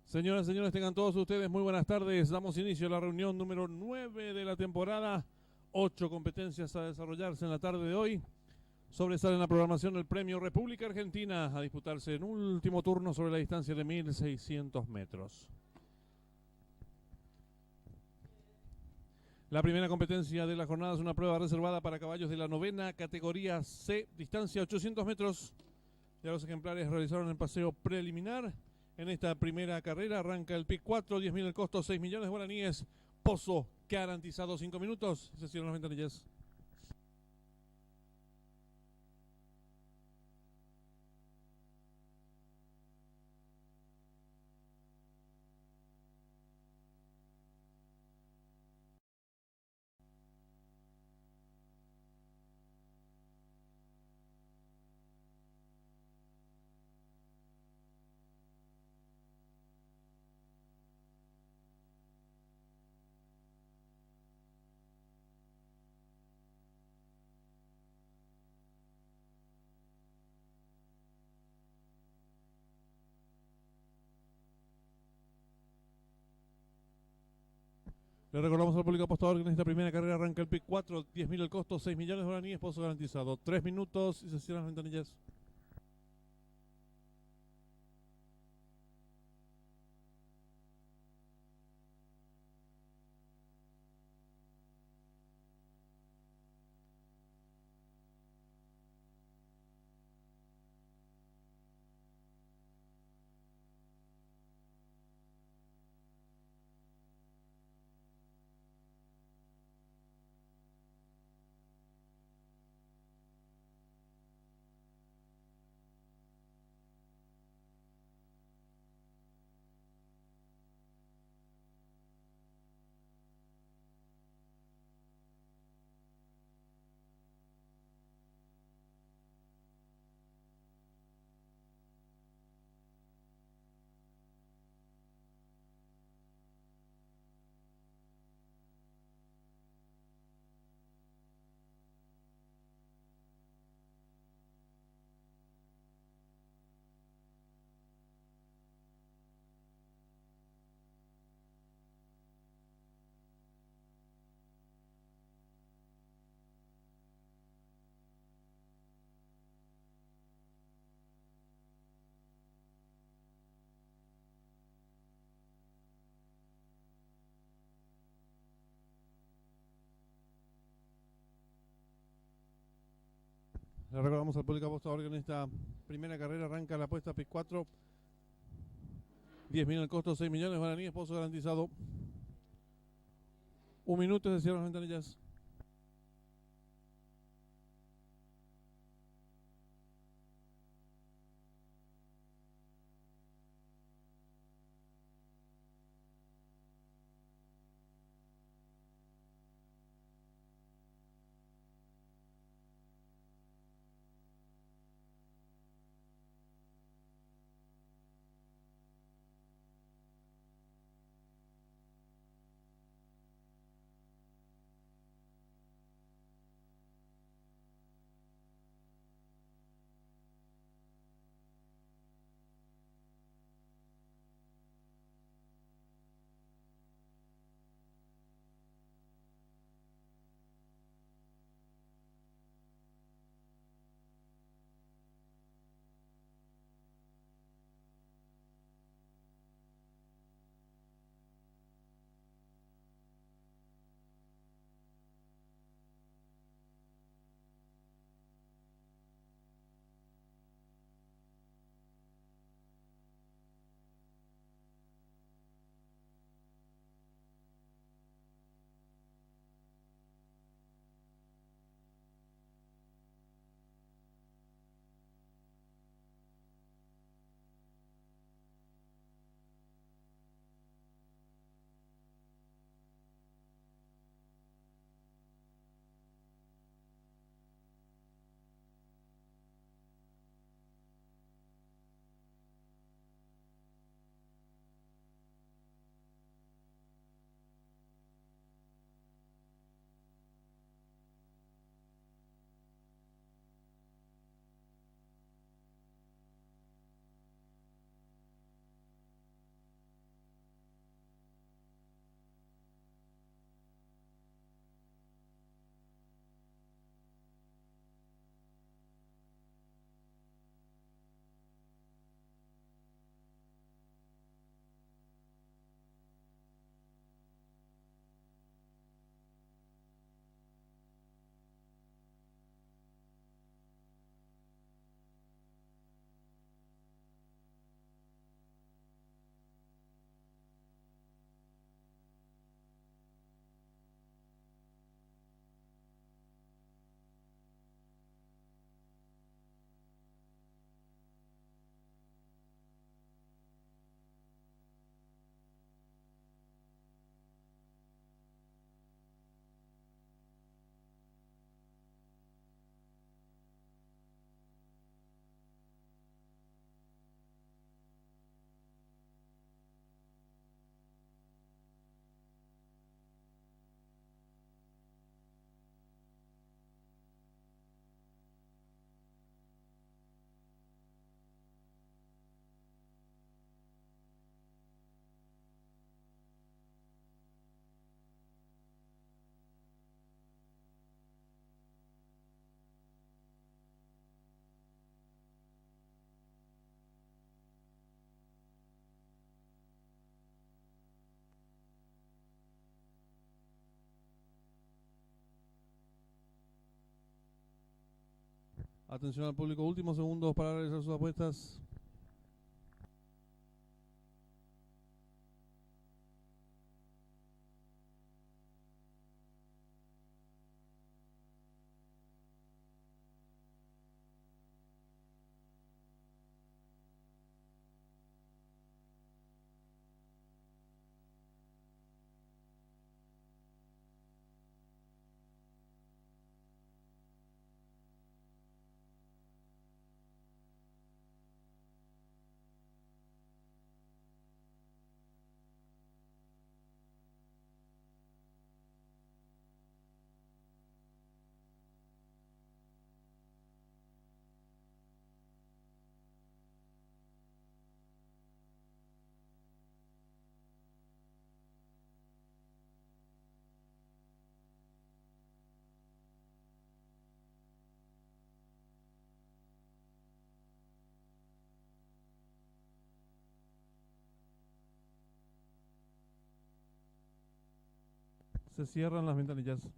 Señoras y señores, tengan todos ustedes muy buenas tardes. Damos inicio a la reunión número 9 de la temporada. 8 competencias a desarrollarse en la tarde de hoy. Sobresale en la programación el premio República Argentina a disputarse en último turno sobre la distancia de 1600 metros. La primera competencia de la jornada es una prueba reservada para caballos de la novena categoría C, distancia 800 metros. Ya los ejemplares realizaron el paseo preliminar. En esta primera carrera arranca el pick 4, 10.000 el costo, 6 millones de guaraníes. Pozo garantizado 5 minutos. Se cierran las ventanillas. Le recordamos al público apostador que en esta primera carrera arranca el pick 4, 10.000 el costo, 6 millones de guaraníes, pozo garantizado. 3 minutos y se cierran las ventanillas. Le recordamos al público apostador que en esta primera carrera arranca la apuesta pick 4. 10.000 el costo, 6 millones de guaraníes, pozo garantizado. 1 minuto y se cierran las ventanillas. Atención al público, últimos segundos para realizar sus apuestas. Se cierran las ventanillas.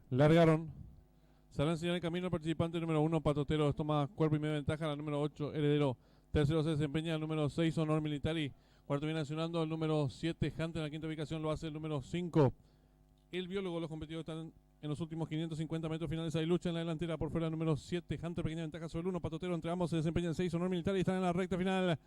Largaron. Se hará enseñar el camino al participante número 1, Patotero, toma cuerpo y media ventaja. La número 8, Heredero. Tercero se desempeña el número 6, Honor Militari. Cuarto viene accionando el número 7, Hunter. En la quinta ubicación lo hace el número 5, El Biólogo. Los competidores están en los últimos 550 metros finales. Hay lucha en la delantera por fuera el número 7, Hunter. Pequeña ventaja sobre el 1, Patotero. Entre ambos se desempeña el 6, Honor Militari. Están en la recta final.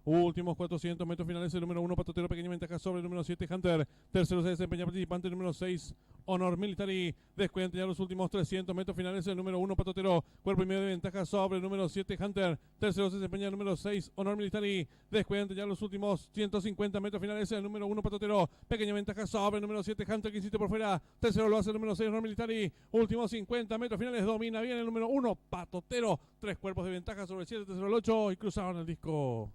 Últimos 400 metros finales, el número 1, Patotero, pequeña ventaja sobre el número 7, Hunter. Tercero se desempeña participante, el número 6, Honor Militari. Descuenta ya los últimos 300 metros finales, el número 1, Patotero. Cuerpo y medio de ventaja sobre el número 7, Hunter. Tercero se desempeña el número 6, Honor Militari. Descuenta ya los últimos 150 metros finales, el número 1, Patotero. Pequeña ventaja sobre el número 7, Hunter, que insiste por fuera. Tercero lo hace el número 6, Honor Militari. Últimos 50 metros finales, domina bien el número 1, Patotero. 3 cuerpos de ventaja sobre el 7, tercero el 8 y cruzaron el disco.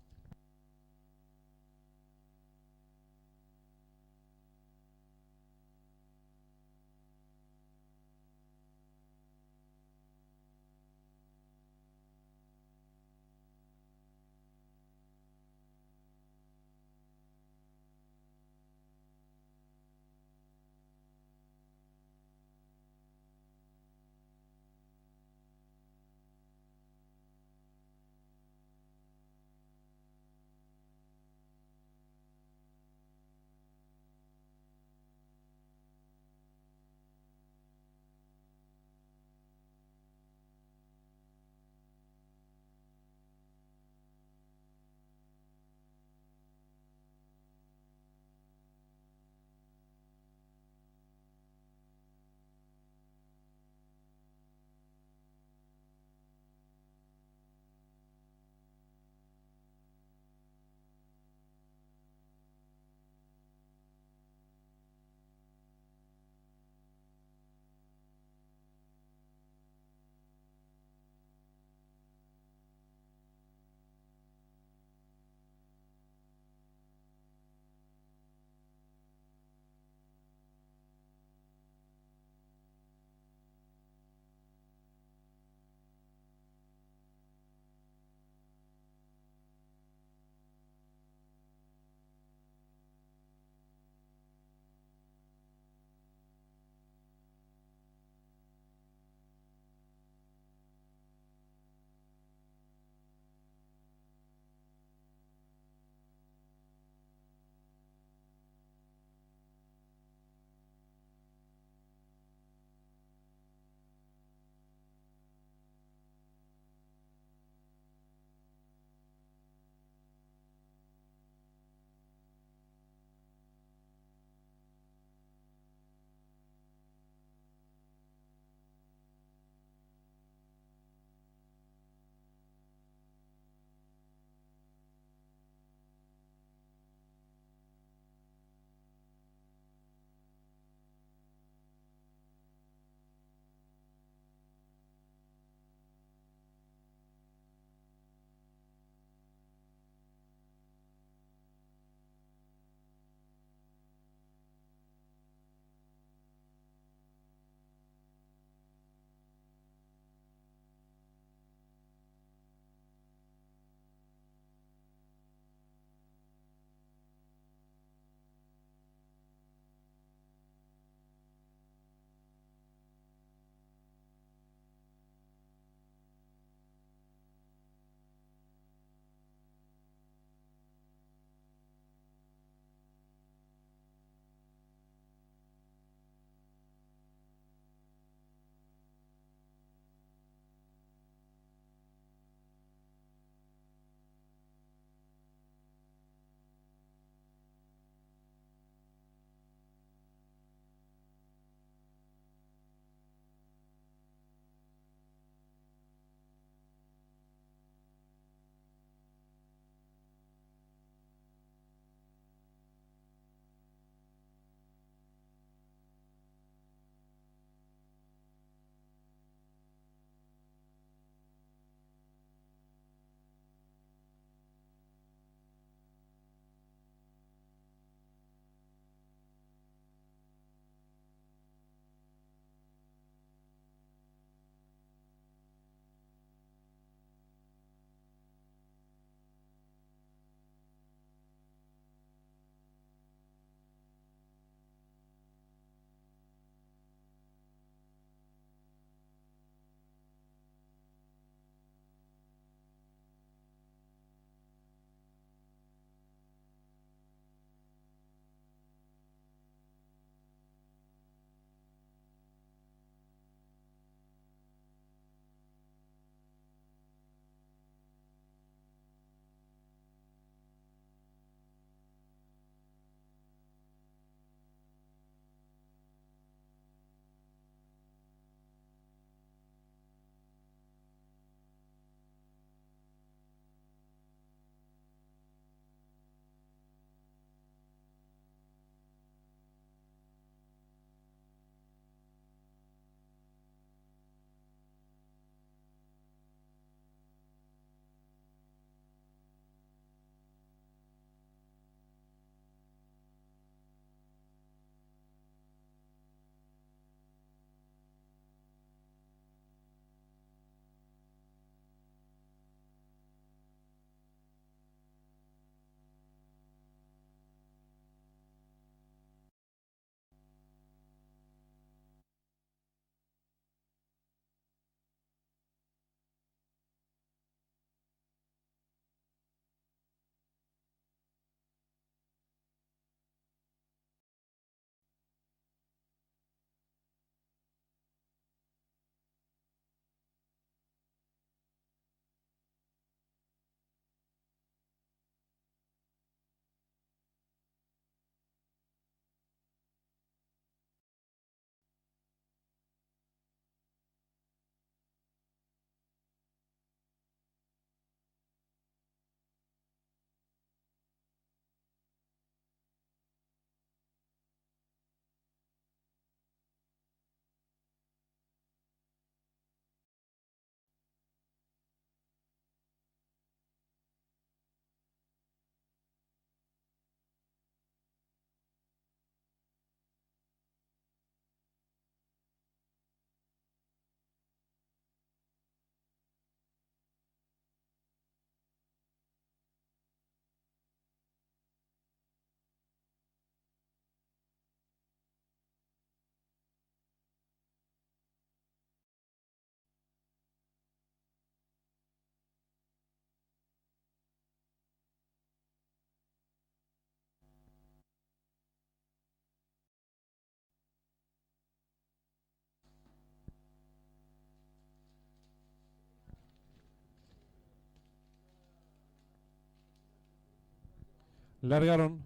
Largaron.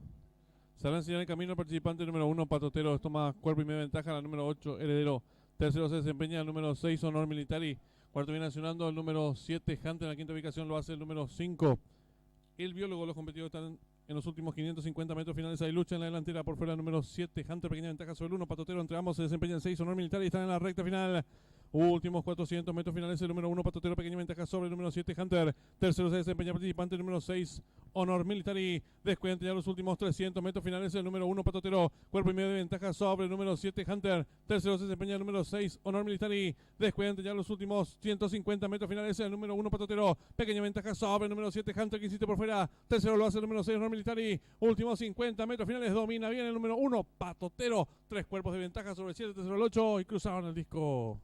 Se va a enseñar el camino al participante número 1, Patotero. Toma cuerpo y media ventaja. La número 8, Heredero. Tercero se desempeña el número 6, Honor Militari. Cuarto viene accionando el número 7, Hunter. En la quinta ubicación lo hace el número 5, El Biólogo. Los competidores están en los últimos 550 metros finales. Hay lucha en la delantera. Por fuera el número 7, Hunter. Pequeña ventaja sobre el 1, Patotero. Entre ambos se desempeña el 6, Honor Militari. Y están en la recta final. Últimos 400 metros finales. El número 1, Patotero. Pequeña ventaja sobre el número 7, Hunter. Tercero se desempeña participante número 6, Honor Militari. Descuenta ya los últimos 300 metros finales. El número 1, Patotero. Cuerpo y medio de ventaja sobre el número 7, Hunter. Tercero se desempeña el número 6, Honor Militari. Descuenta ya los últimos 150 metros finales. El número 1, Patotero. Pequeña ventaja sobre el número 7, Hunter, que insiste por fuera. Tercero lo hace el número 6, Honor Militari. Últimos 50 metros finales. Domina bien el número 1, Patotero. 3 cuerpos de ventaja sobre el 7, tercero el 8. Y cruzaron el disco.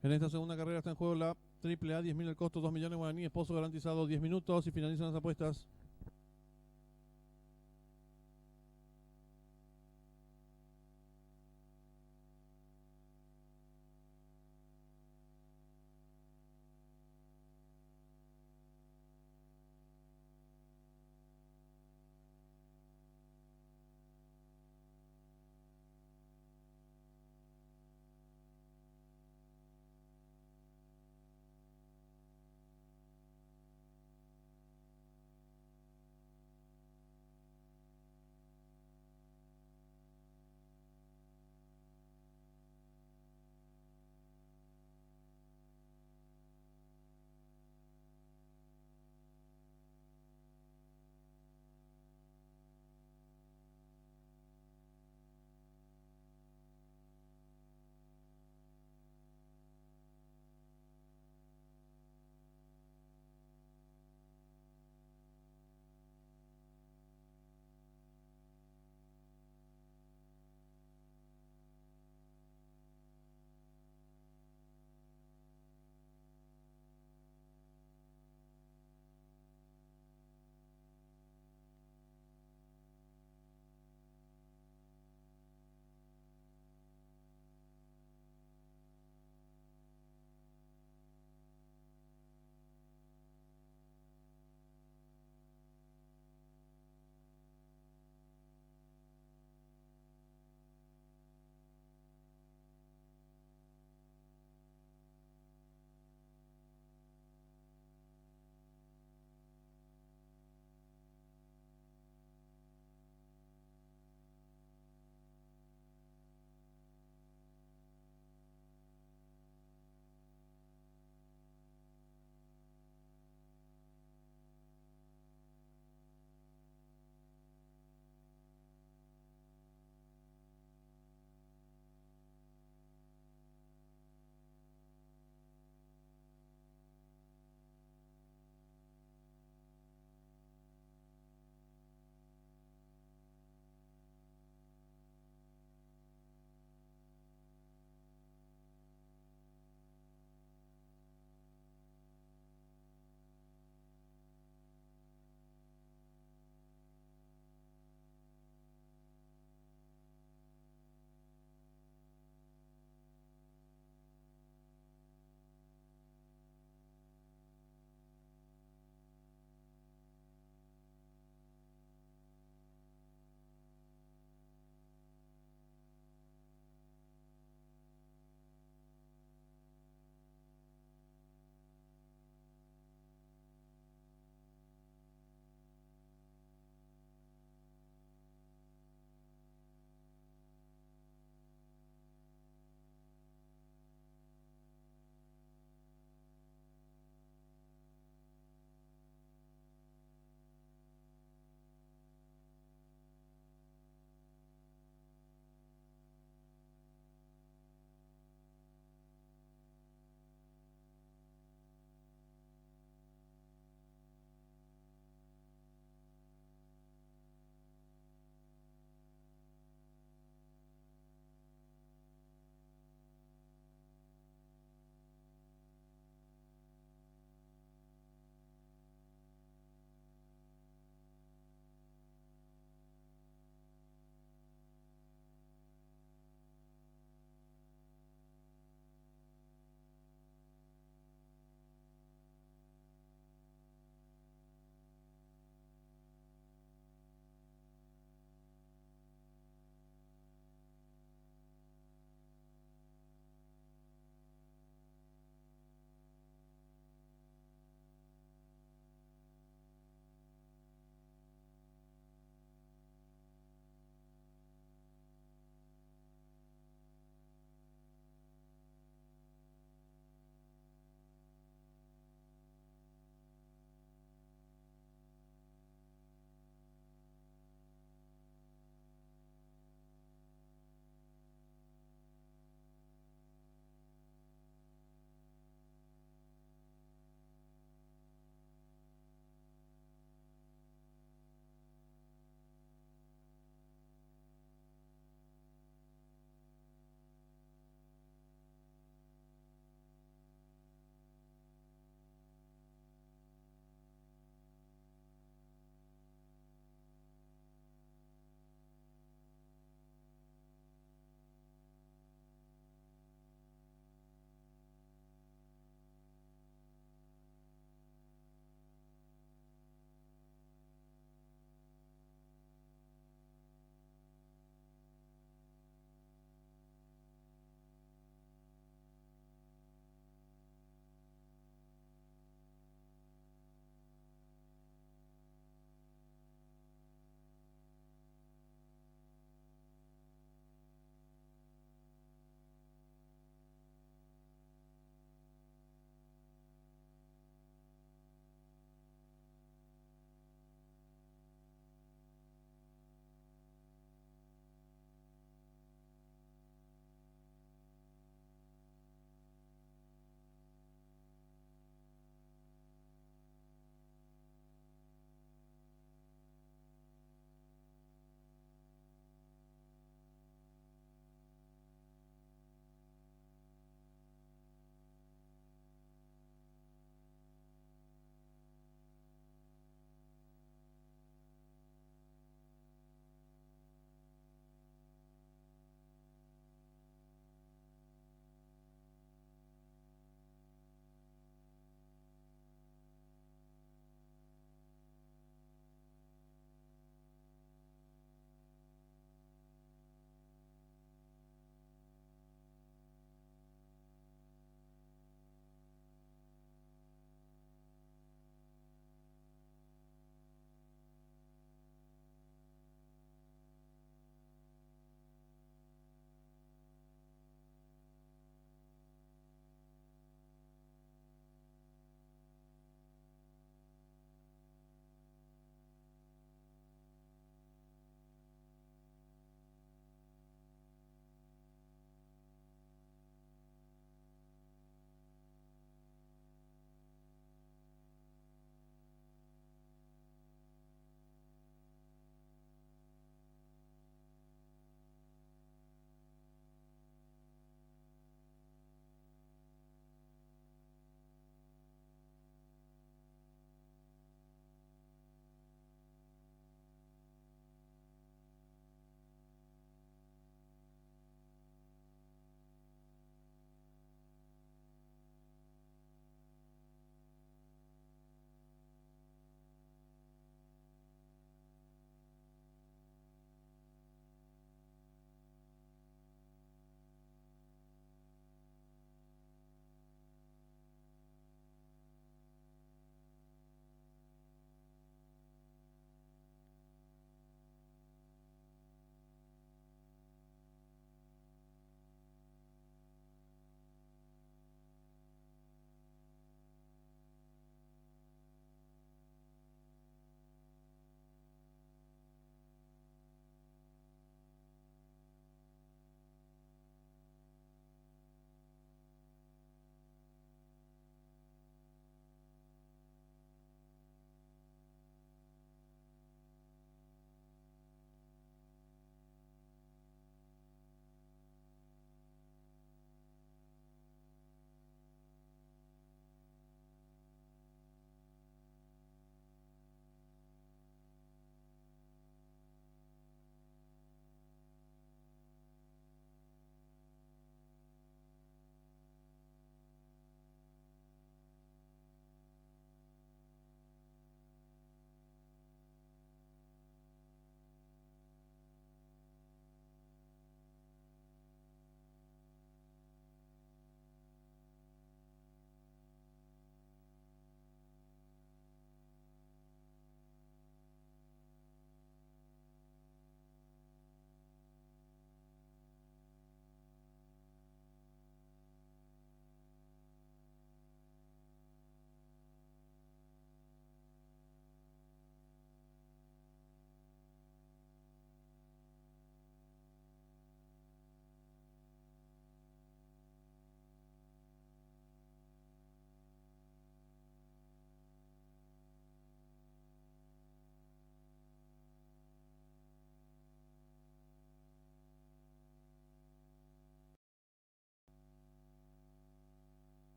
En esta segunda carrera está en juego la AAA, 10.000 el costo, 2 millones de guaraníes, esposo garantizado 10 minutos y finalizan las apuestas.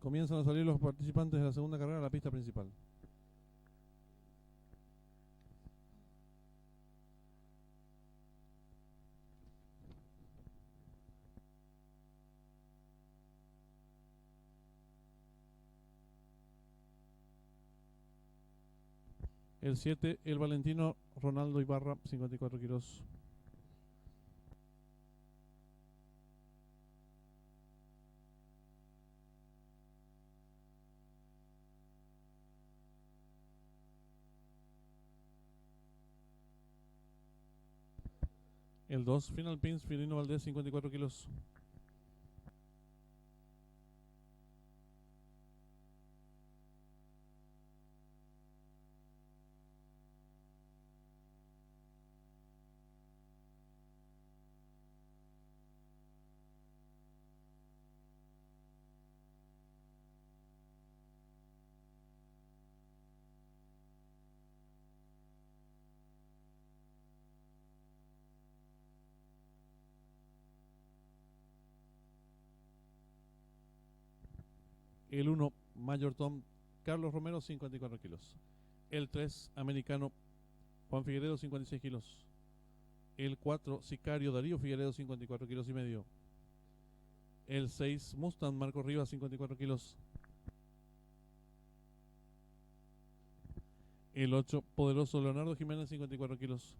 Comienzan a salir los participantes de la segunda carrera a la pista principal. El 7, el Valentino Ronaldo Ibarra, 54 kilos. El 2, Final Pins, Firino Valdés, 54 kilos. El 1, Mayor Tom, Carlos Romero, 54 kilos. El 3, americano, Juan Figueredo, 56 kilos. El 4, Sicario Darío Figueredo, 54 kilos y medio. El 6, Mustang Marco Rivas, 54 kilos. El 8, Poderoso Leonardo Jiménez, 54 kilos.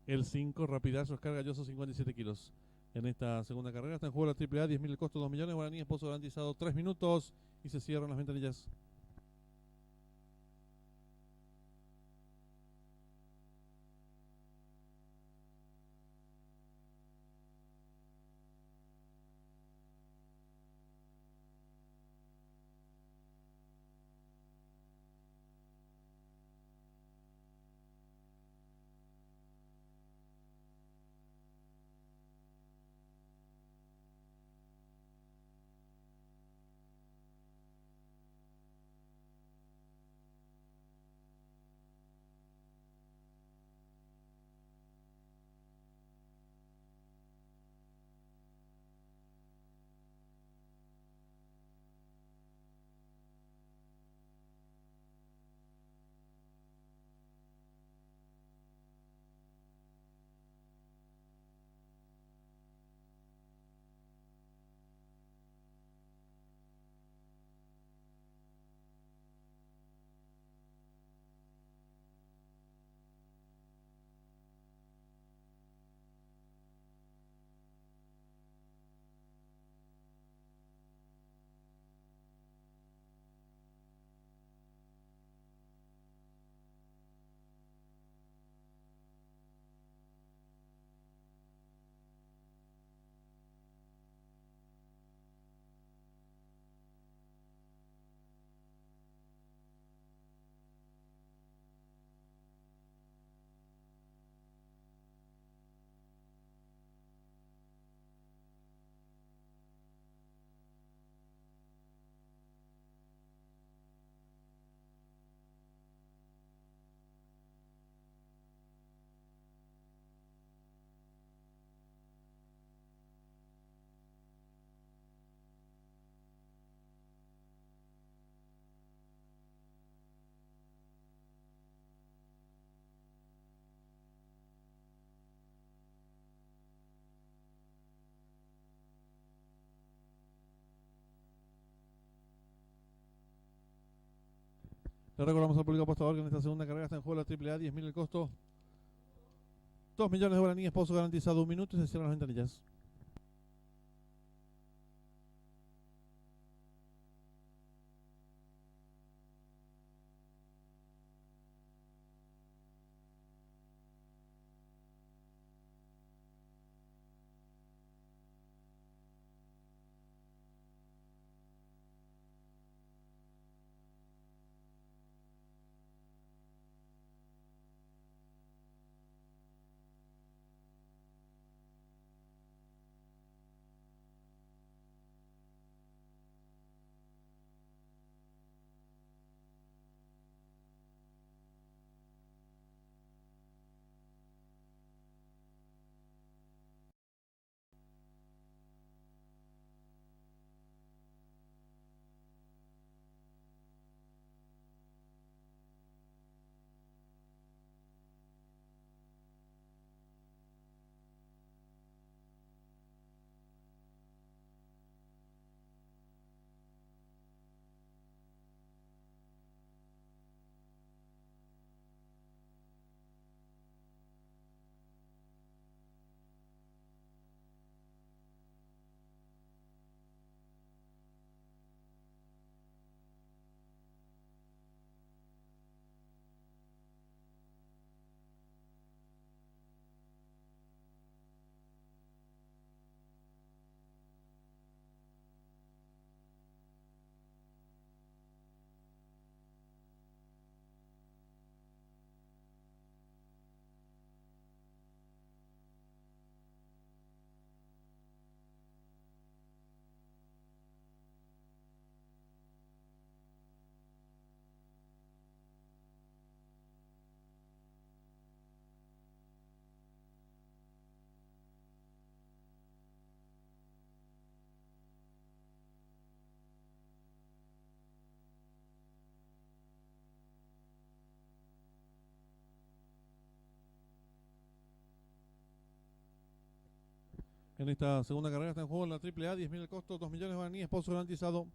El 5, Rapidazo Oscar Galloso, 57 kilos. En esta segunda carrera está en juego la AAA, 10.000 el costo, 2 millones, guaraníes, pozo garantizado 3 minutos y se cierran las ventanillas. Le recordamos al público apostador que en esta segunda carrera está en juego la AAA, 10.000 el costo, 2 millones de guaraníes, pozo garantizado 1 minuto y se cierran las ventanillas. En esta segunda carrera está en juego en la AAA, 10.000 el costo, 2 millones de guaraníes, pozo garantizado.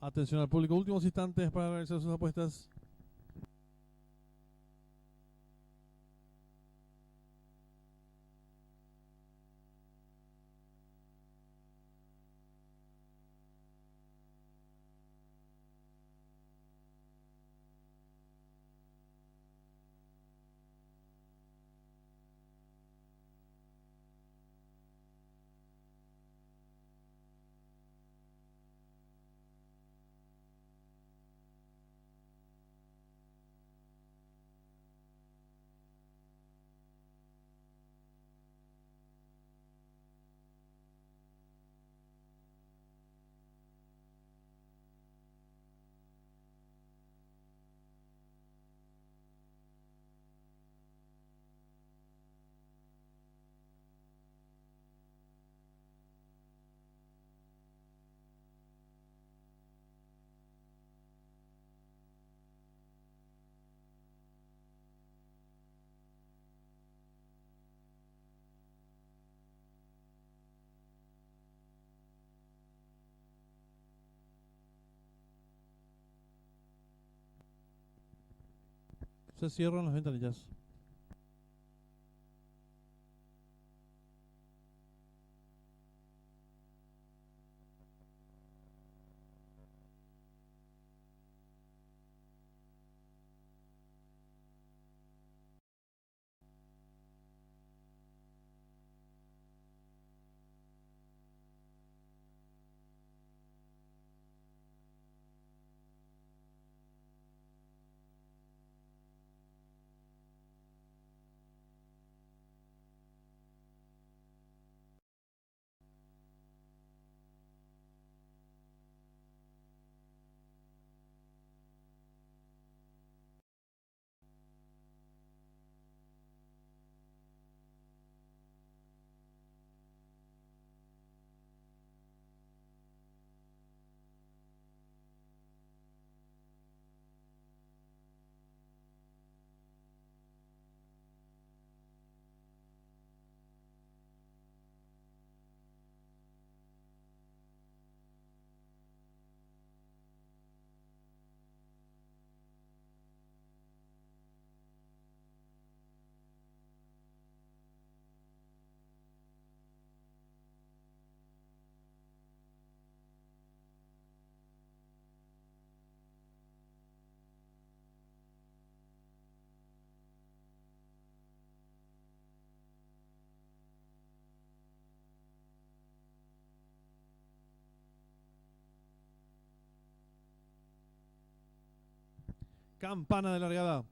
Atención al público, últimos instantes para realizar sus apuestas. Se cierran las ventanillas. Campana de largada.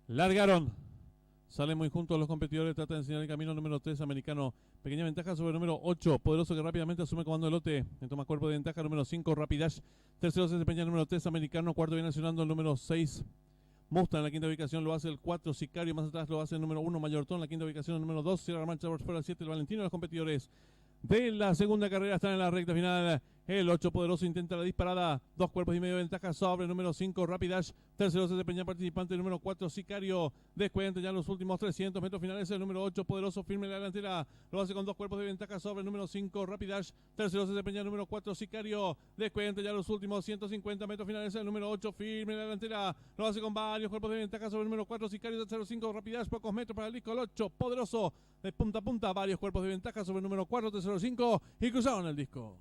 Largaron. Salen muy juntos los competidores. Trata de enseñar el camino. Número 3, Americano. Pequeña ventaja sobre el número 8. Poderoso que rápidamente asume comando del lote. En toma cuerpo de ventaja. Número 5, Rapidash. Tercero se desempeña el número 3, Americano. Cuarto viene accionando el número 6. Mustang en la quinta ubicación lo hace el 4, Sicario. Más atrás lo hace el número 1, Mayortón. En la quinta ubicación el número 2. Cierra la marcha por el 7, el Valentino. Los competidores de la segunda carrera están en la recta final. El 8 Poderoso intenta la disparada. 2 cuerpos y medio de ventaja sobre el número 5 Rapidash. Tercero se desempeña participante el número 4 Sicario. Descuenta ya los últimos 300 metros finales. El número 8 Poderoso firme en la delantera. Lo hace con 2 cuerpos de ventaja sobre el número 5 Rapidash. Tercero se desempeña el número 4 Sicario. Descuenta ya los últimos 150 metros finales. El número 8 firme en la delantera. Lo hace con varios cuerpos de ventaja sobre el número 4 Sicario. Tercero 5 Rapidash. Pocos metros para el disco. El 8 Poderoso de punta a punta. Varios cuerpos de ventaja sobre el número 4. Tercero 5 y cruzaron el disco.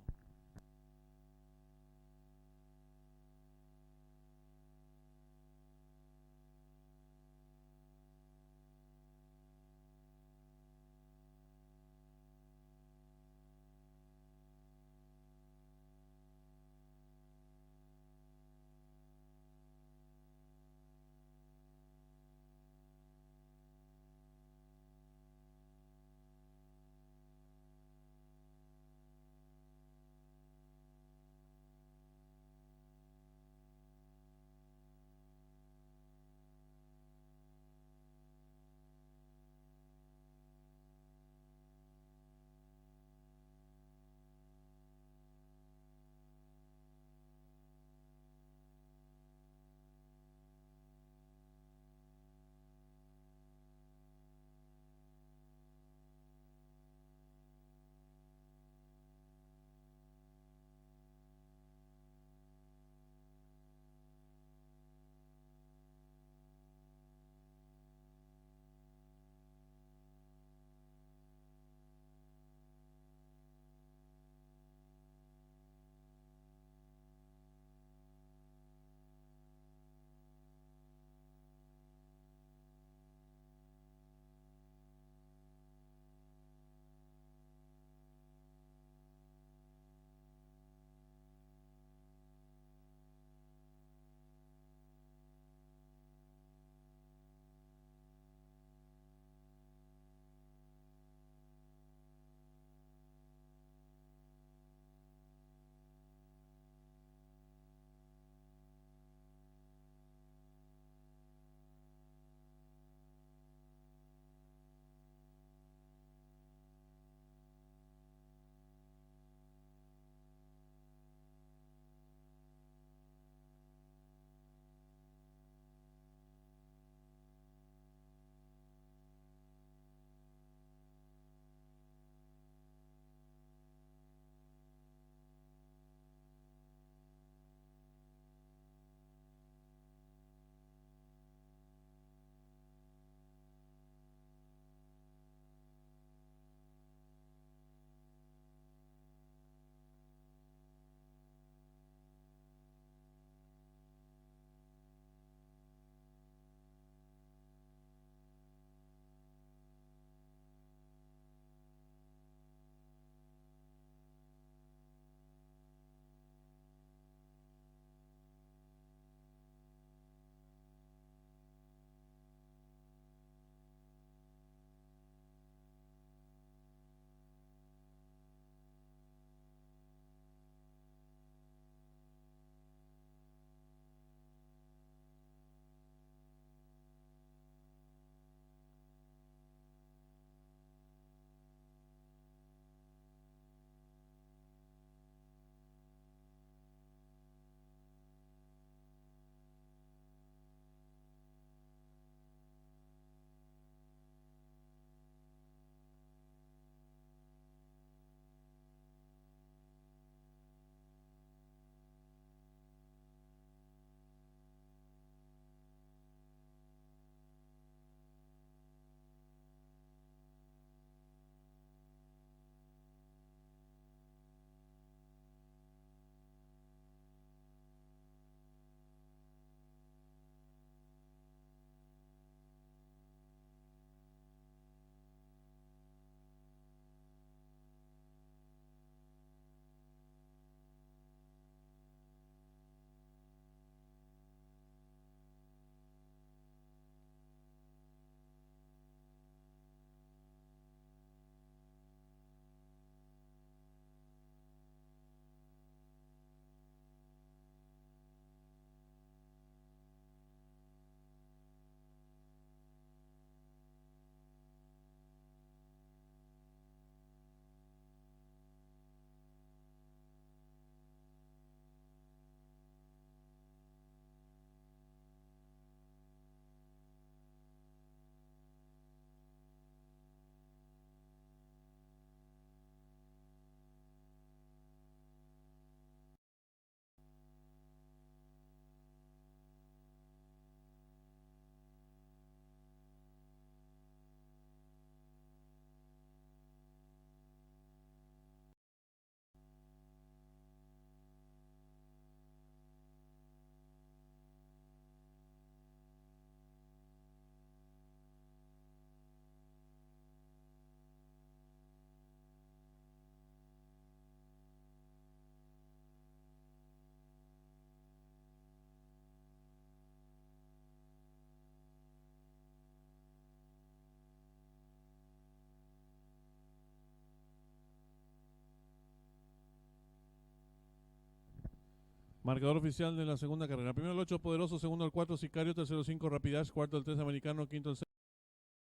Marcador oficial de la segunda carrera. Primero el 8 Poderoso, segundo el 4 Sicario, tercero el 5 Rapidash, cuarto el 3 Americano, quinto el 6,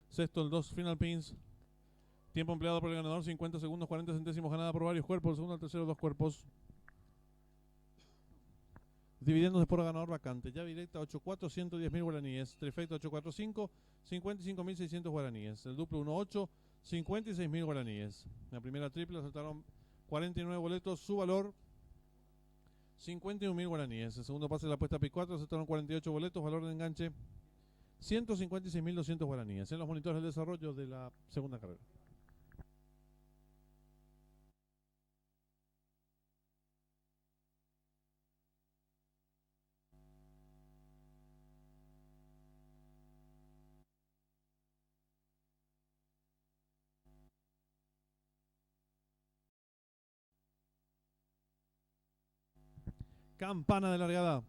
sexto el 2 Final Pins. Tiempo empleado por el ganador, 50 segundos, 40 centésimos, ganada por varios cuerpos. El segundo al tercero, 2 cuerpos. Dividendos de por ganador vacante. Llave directa 8-4, 110.000 guaraníes. Trifecta 8-4-5, 55.600 guaraníes. El duplo 1-8, 56.000 guaraníes. La primera triple saltaron 49 boletos, su valor 51.000 guaraníes. El segundo pase de la apuesta P4 saltaron 48 boletos, valor de enganche 156.200 guaraníes. En los monitores de desarrollo de la segunda carrera. Campana de largada.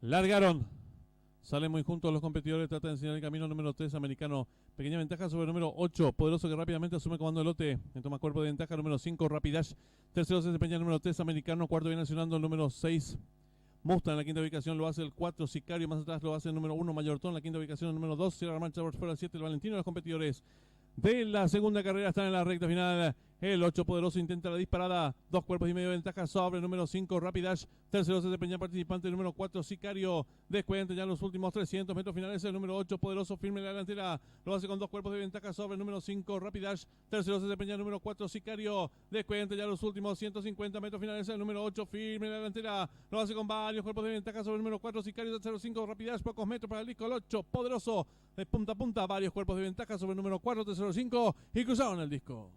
Largaron. Salen muy juntos los competidores. Trata de enseñar el camino. Número 3, Americano. Pequeña ventaja sobre el número 8. Poderoso que rápidamente asume comando del lote. Toma cuerpo de ventaja. Número 5, Rapidash. Tercero se desempeña el número 3, Americano. Cuarto viene accionando el número 6. Mustang en la quinta ubicación lo hace el 4, Sicario. Más atrás lo hace el número 1, Mayortón. En la quinta ubicación el número 2, Sierra Mancha fuera el 7, el Valentino. Los competidores de la segunda carrera están en la recta final. El 8 Poderoso intenta la disparada. 2 cuerpos y medio de ventaja sobre el número 5, Rapidash. Tercero se desempeña participante el número 4, Sicario. Descuenta ya los últimos 300 metros finales. El número 8 Poderoso firme en la delantera. Lo hace con 2 cuerpos de ventaja sobre el número 5, Rapidash. Tercero se desempeña el número 4, Sicario. Descuenta ya los últimos 150 metros finales. El número 8 firme en la delantera. Lo hace con varios cuerpos de ventaja sobre el número 4, Sicario. Tercero 5, Rapidash. Pocos metros para el disco. El 8 Poderoso de punta a punta. Varios cuerpos de ventaja sobre el número 4, tercero 5. Y cruzaron el disco.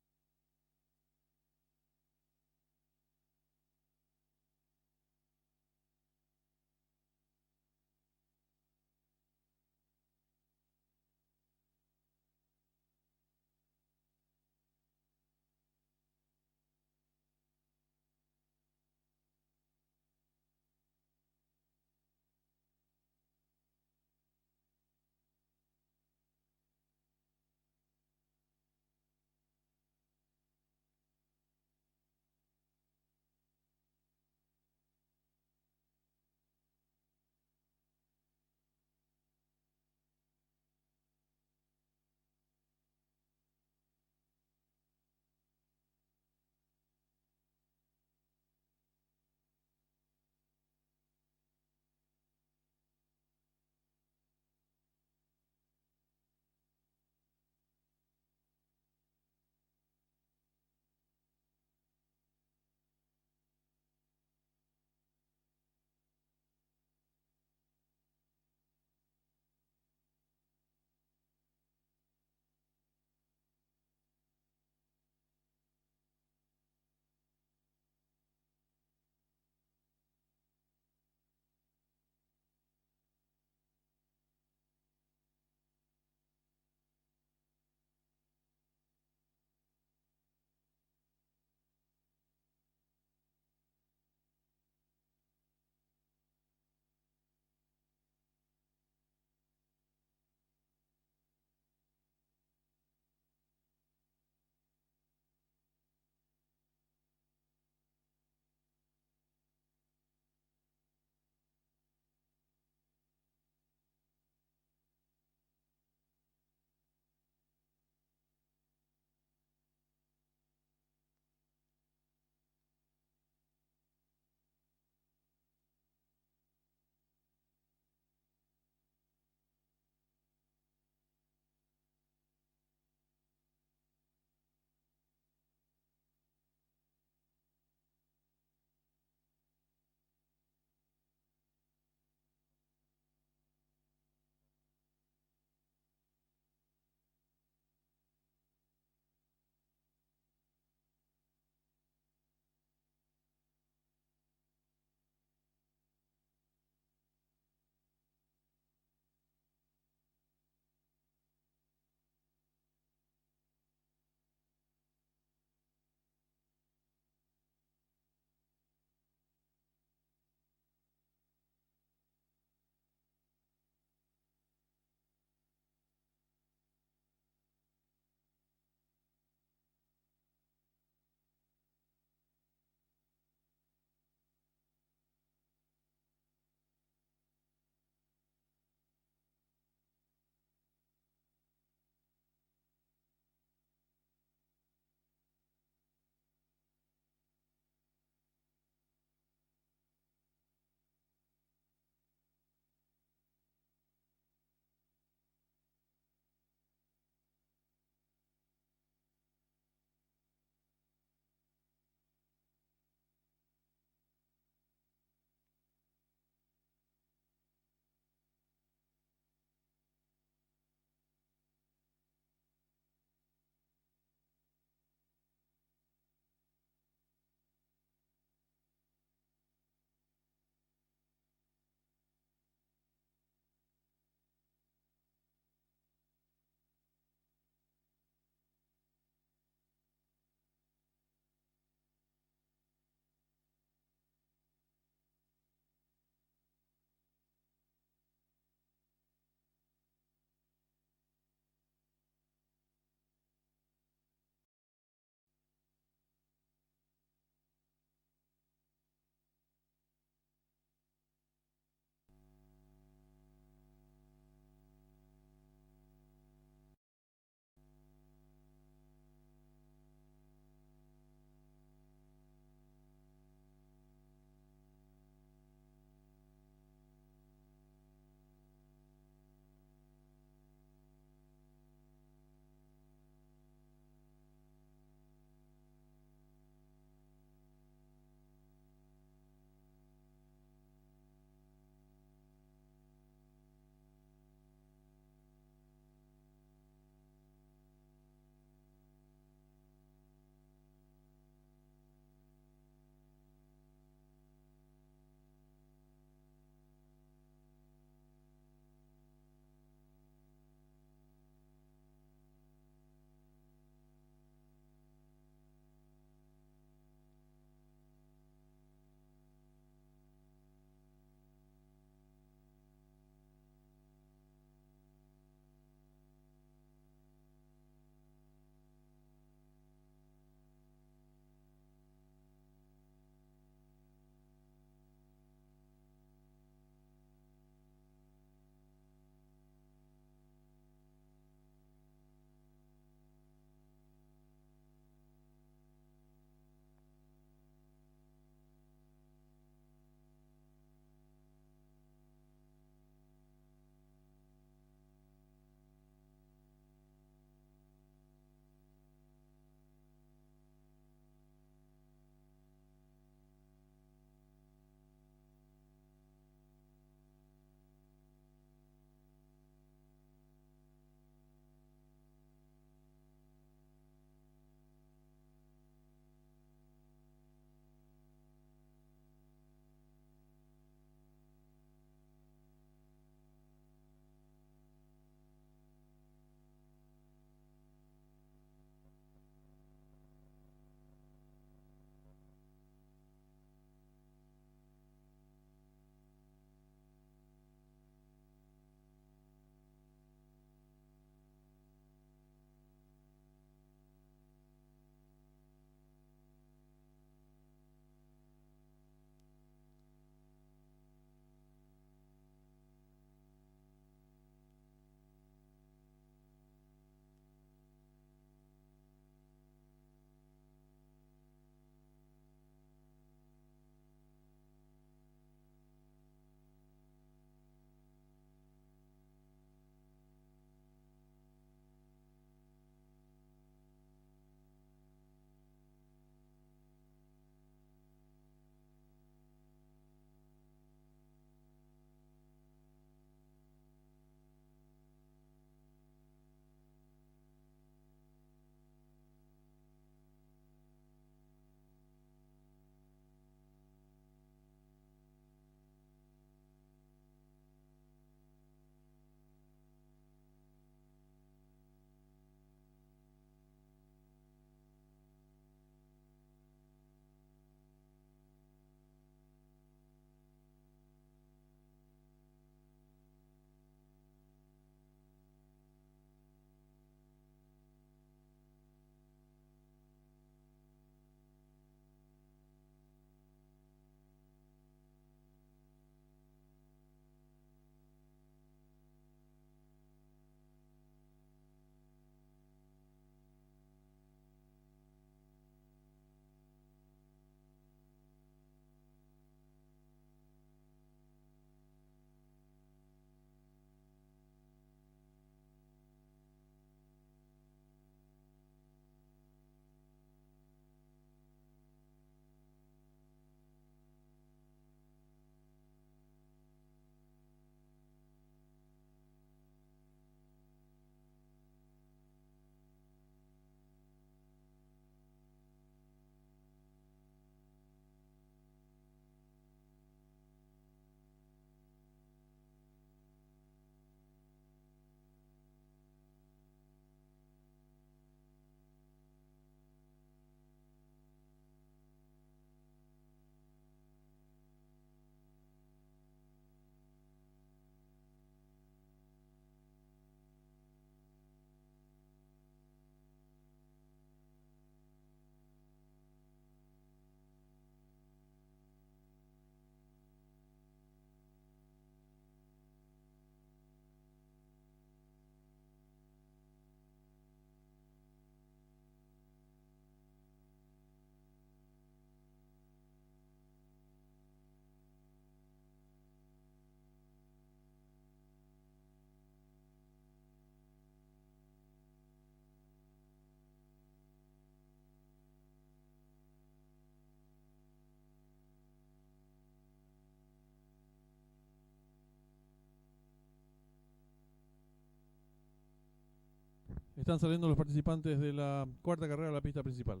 Están saliendo los participantes de la cuarta carrera a la pista principal.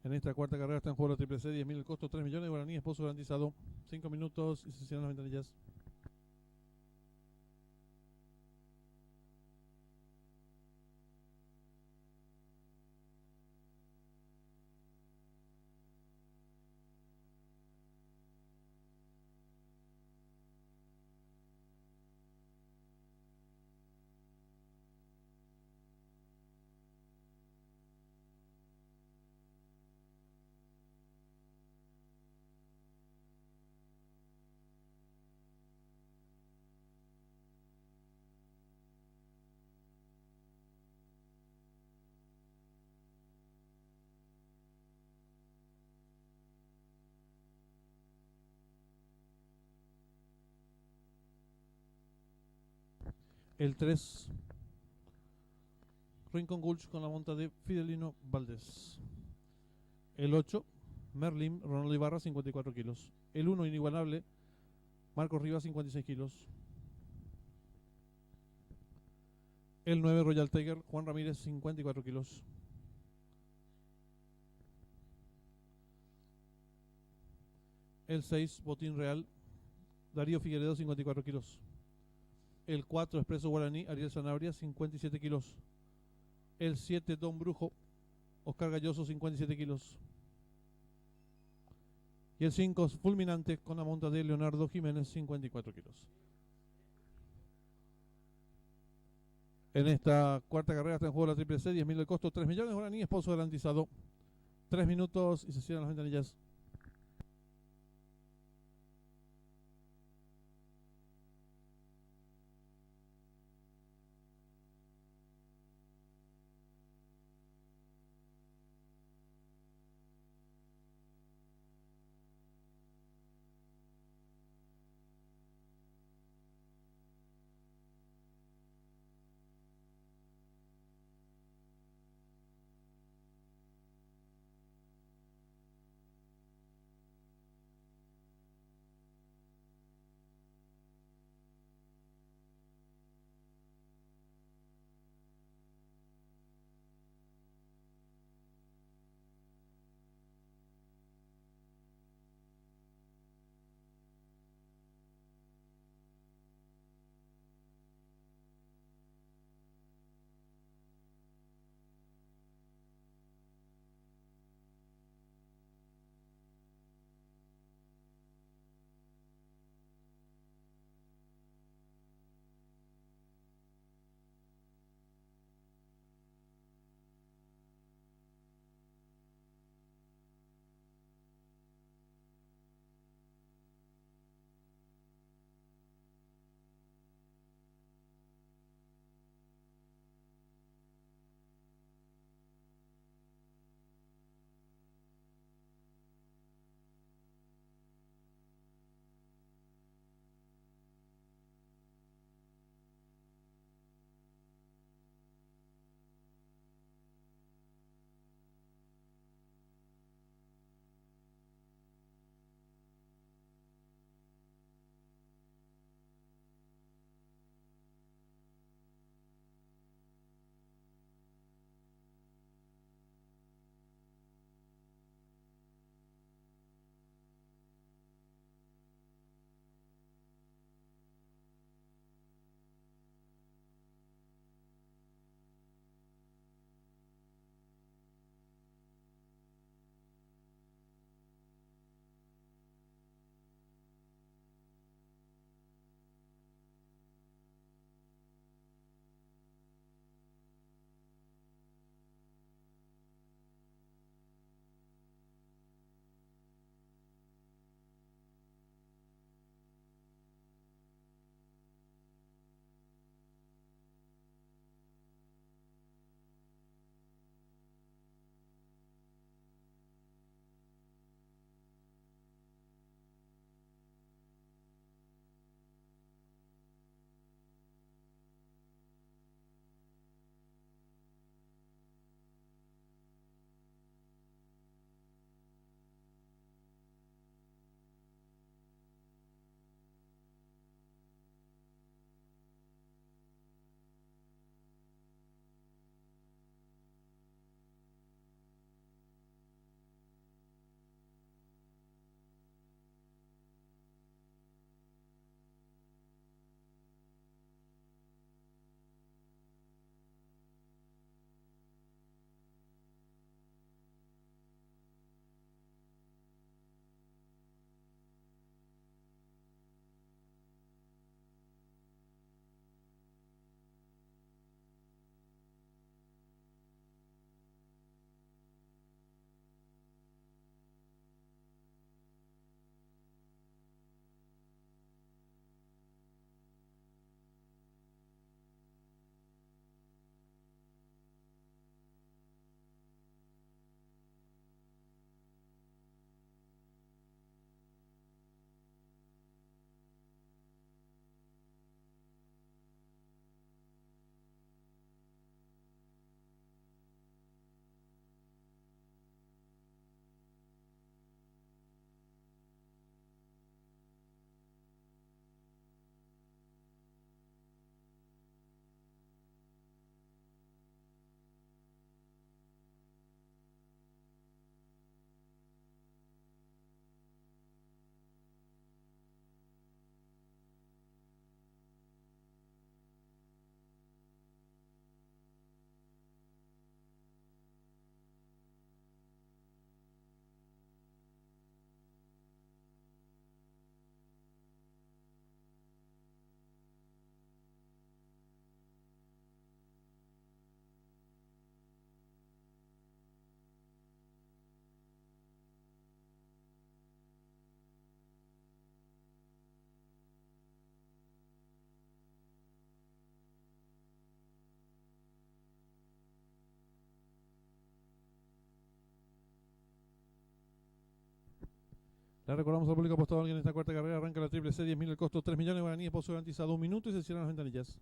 En esta cuarta carrera está en juego la Triple C, 10.000 el costo, 3 millones de guaraníes, pozo garantizado, 5 minutos y se cierran las ventanillas. El 3, Rincon Gulch con la monta de Fidelino Valdés. El 8, Merlin, Ronaldo Ibarra, 54 kilos. El 1, Inigualable, Marcos Rivas, 56 kilos. El 9, Royal Tiger, Juan Ramírez, 54 kilos. El 6, Botín Real, Darío Figueredo, 54 kilos. El 4, Expreso Guaraní, Ariel Sanabria, 57 kilos. El 7, Don Brujo, Oscar Galloso, 57 kilos. Y el 5, Fulminante, con la monta de Leonardo Jiménez, 54 kilos. En esta cuarta carrera está en juego la Triple C, 10.000 de costo, 3 millones de guaraníes, pozo garantizado, 3 minutos y se cierran las ventanillas. Le recordamos al público apostado en esta cuarta carrera. Arranca la triple C, 10.000 el costo, 3 millones. Guaraní, esposo garantizado 1 minuto y se cierran las ventanillas.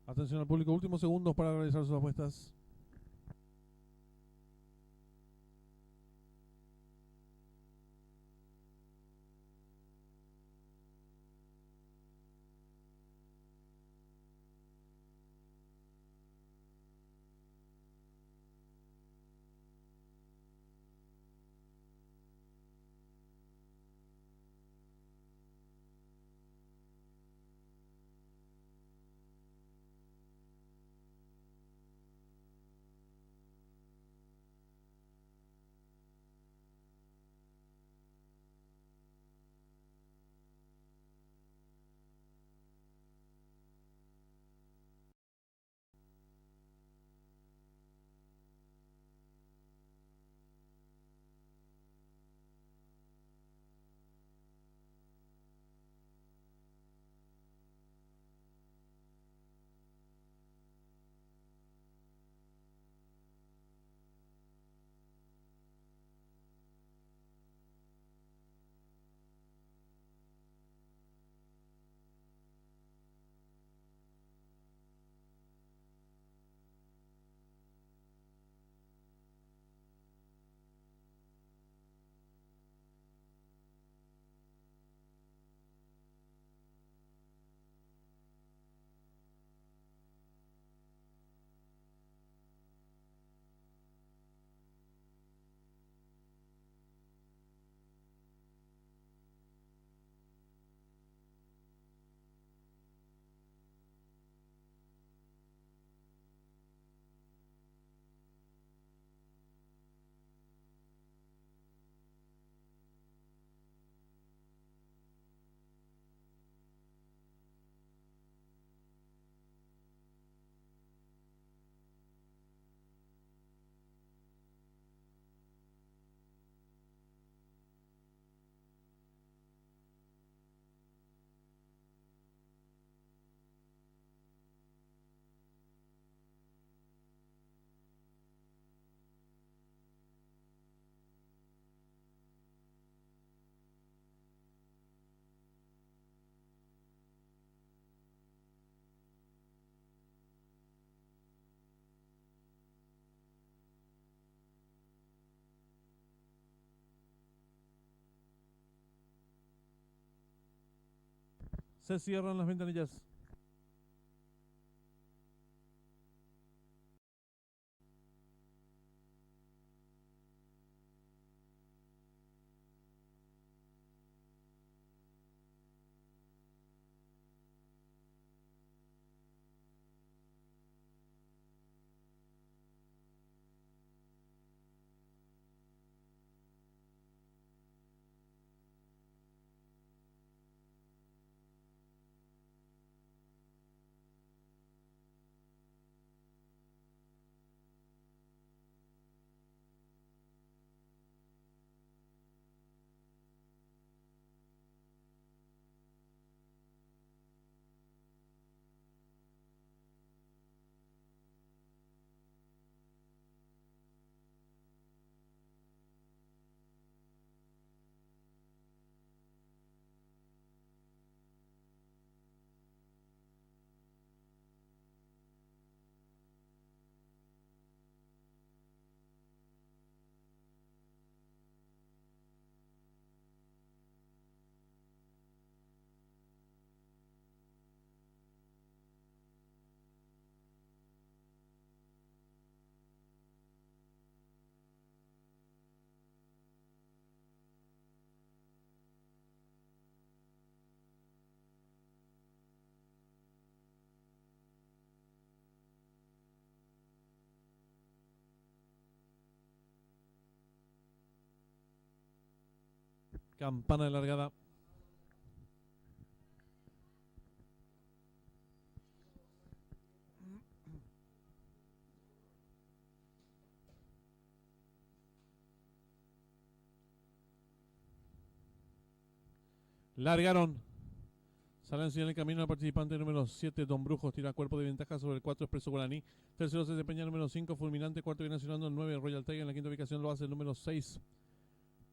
Atención al público, últimos segundos para realizar sus apuestas. Se cierran las ventanillas. Campana de largada. Largaron. Sale en el camino el participante número 7, Don Brujos, tira cuerpo de ventaja sobre el 4, Expreso Guaraní. Tercero se desempeña el número 5, Fulminante. Cuarto viene accionando el 9, Royal Tiger. En la quinta ubicación lo hace el número 6,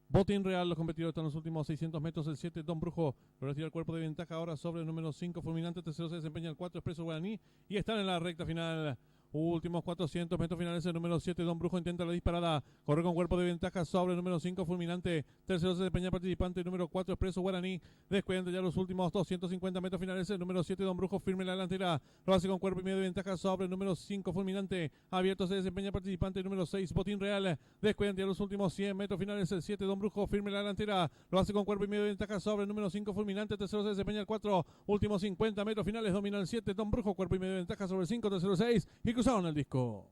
Botín Real. Los competidores están en los últimos 600 metros. El 7, Don Brujo, logra tirar cuerpo de ventaja ahora sobre el número 5, Fulminante. Tercero se desempeña el 4, Expreso Guaraní. Y están en la recta final. Últimos 400 metros finales. El número 7, Don Brujo, intenta la disparada. Corre con cuerpo de ventaja sobre el número 5, Fulminante. Tercero se desempeña el participante número 4, Expreso Guaraní. Descuenta ya los últimos 250 metros finales. El número 7, Don Brujo, firme en la delantera. Lo hace con cuerpo y medio de ventaja sobre el número 5, Fulminante. Abierto se desempeña el participante número 6, Botín Real. Descuenta ya los últimos 100 metros finales. El 7, Don Brujo, firme en la delantera. Lo hace con cuerpo y medio de ventaja sobre el número 5, Fulminante. Tercero se desempeña el 4. Últimos 50 metros finales. Domina el 7, Don Brujo. Cuerpo y medio de ventaja sobre el 5. Tercero 6. Y cruzaron el disco.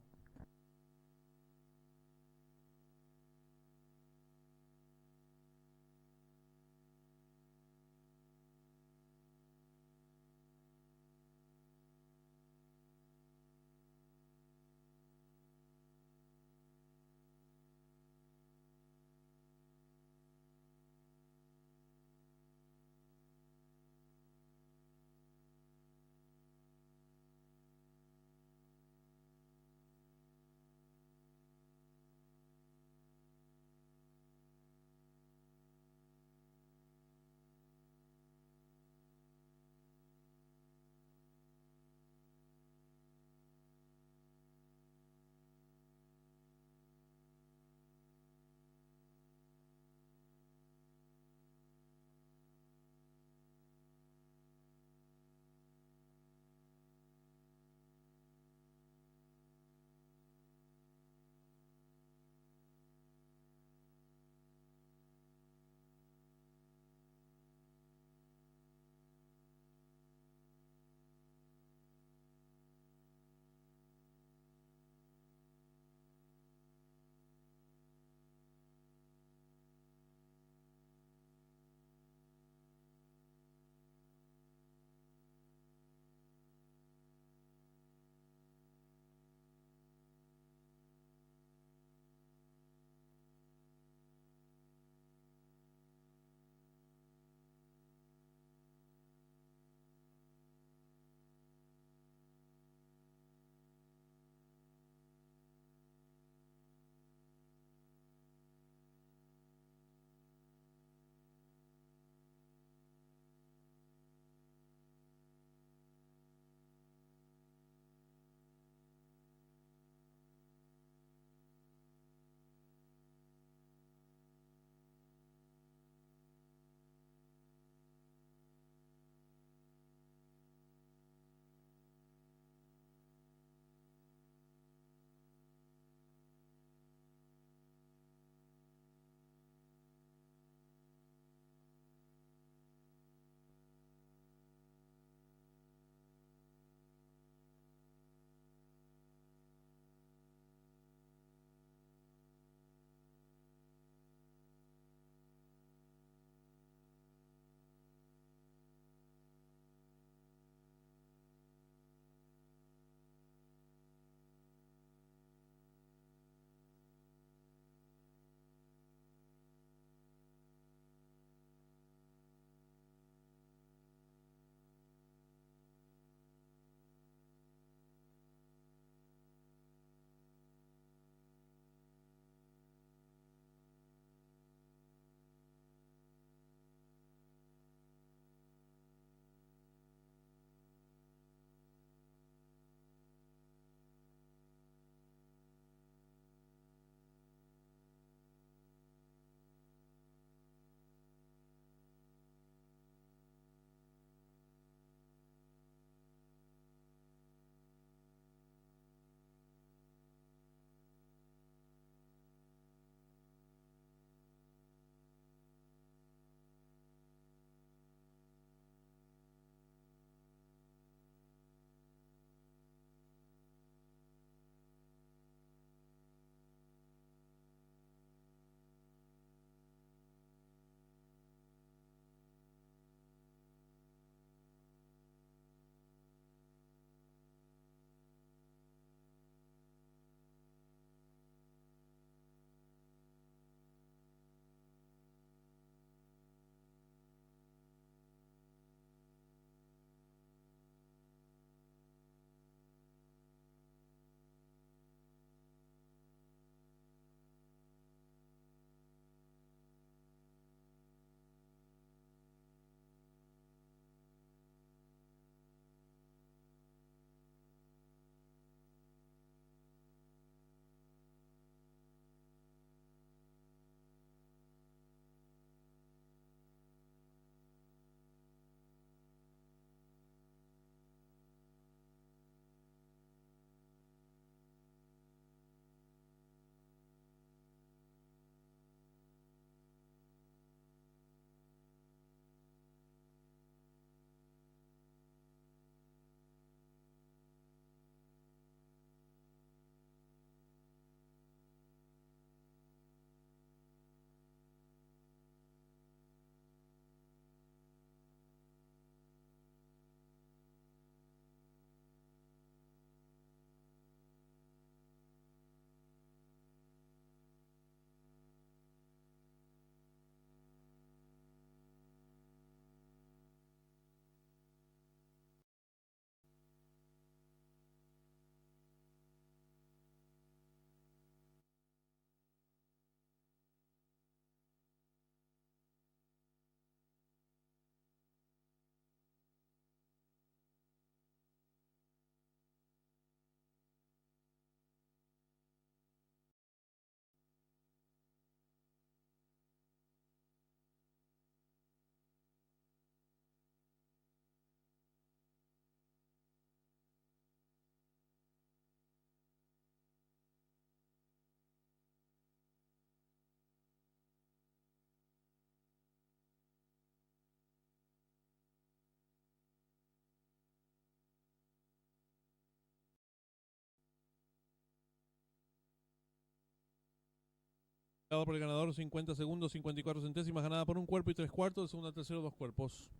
Dado por el ganador, 50 segundos, 54 centésimas, ganada por un cuerpo y 3/4, segunda, tercero, 2 cuerpos.